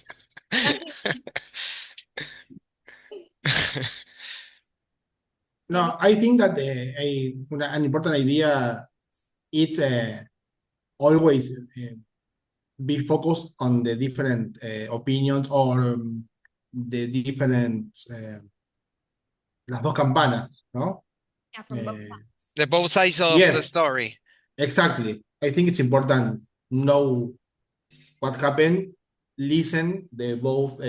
No, I think that an important idea is always be focused on the different opinions or the different las dos campanas, ¿no? Yeah, from both Eh, sides. The both sides of the yes, story. exactly. I think it's important know what happened, listen the both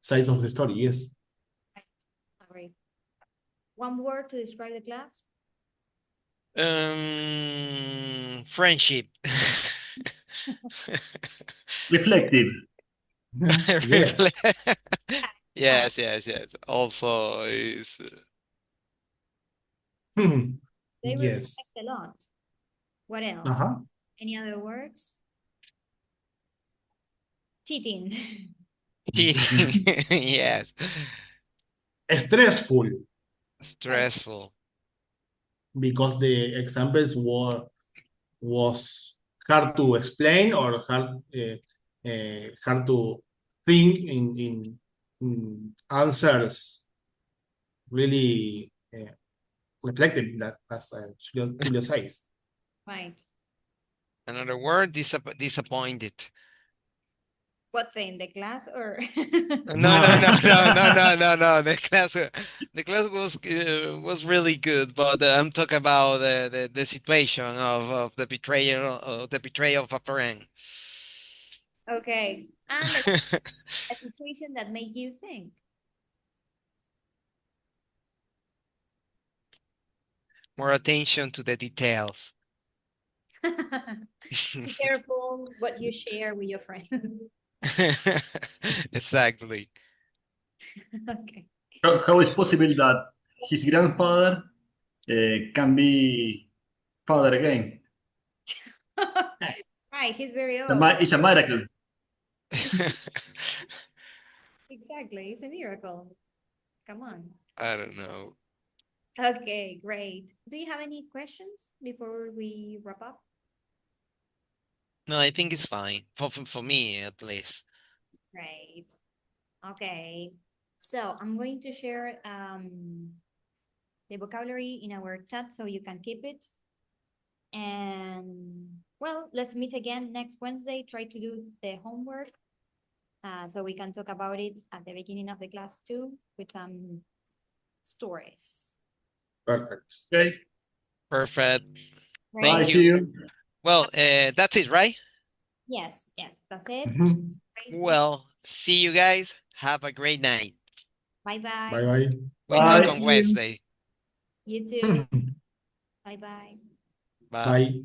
sides of the story. Yes. Right. Agree. One word to describe the class? Friendship. Reflective. Yes. Yes, yes, yes. Also is They Yes. reflect a lot. What else? Uh-huh. Any other words? Cheating. cheating. Yes. Stressful Stressful. because the examples was hard to explain or hard to think in answers really reflected that as Julio says. Right. Another word, disappointed. What thing? The class or? No, no, no, no, no, no, no, no. The class was really good, but I'm talking about the situation of the betrayal of a friend. Okay. And a situation that made you think. More attention to the details. Be careful what you share with your friends. Exactly. Okay. How is possible that his grandfather can be father again? Right, he's very It's a, old. it's a miracle. Exactly, it's a miracle. Come on. I don't know. Okay, great. Do you have any questions before we wrap up? No, I think it's fine for me at least. Great. Okay. So I'm going to share the vocabulary in our chat so you can keep it. And well, let's meet again next Wednesday. Try to do the homework so we can talk about it at the beginning of the class too with some stories. Perfect. Okay. Perfect. Right? Bye. Thank See you. you. Well, that's it, right? Yes, yes, that's it. Mhm. Great. Well, see you guys. Have a great night. Bye-bye. Bye bye. We talk Bye. on Wednesday. You too. Bye-bye. Bye. Bye.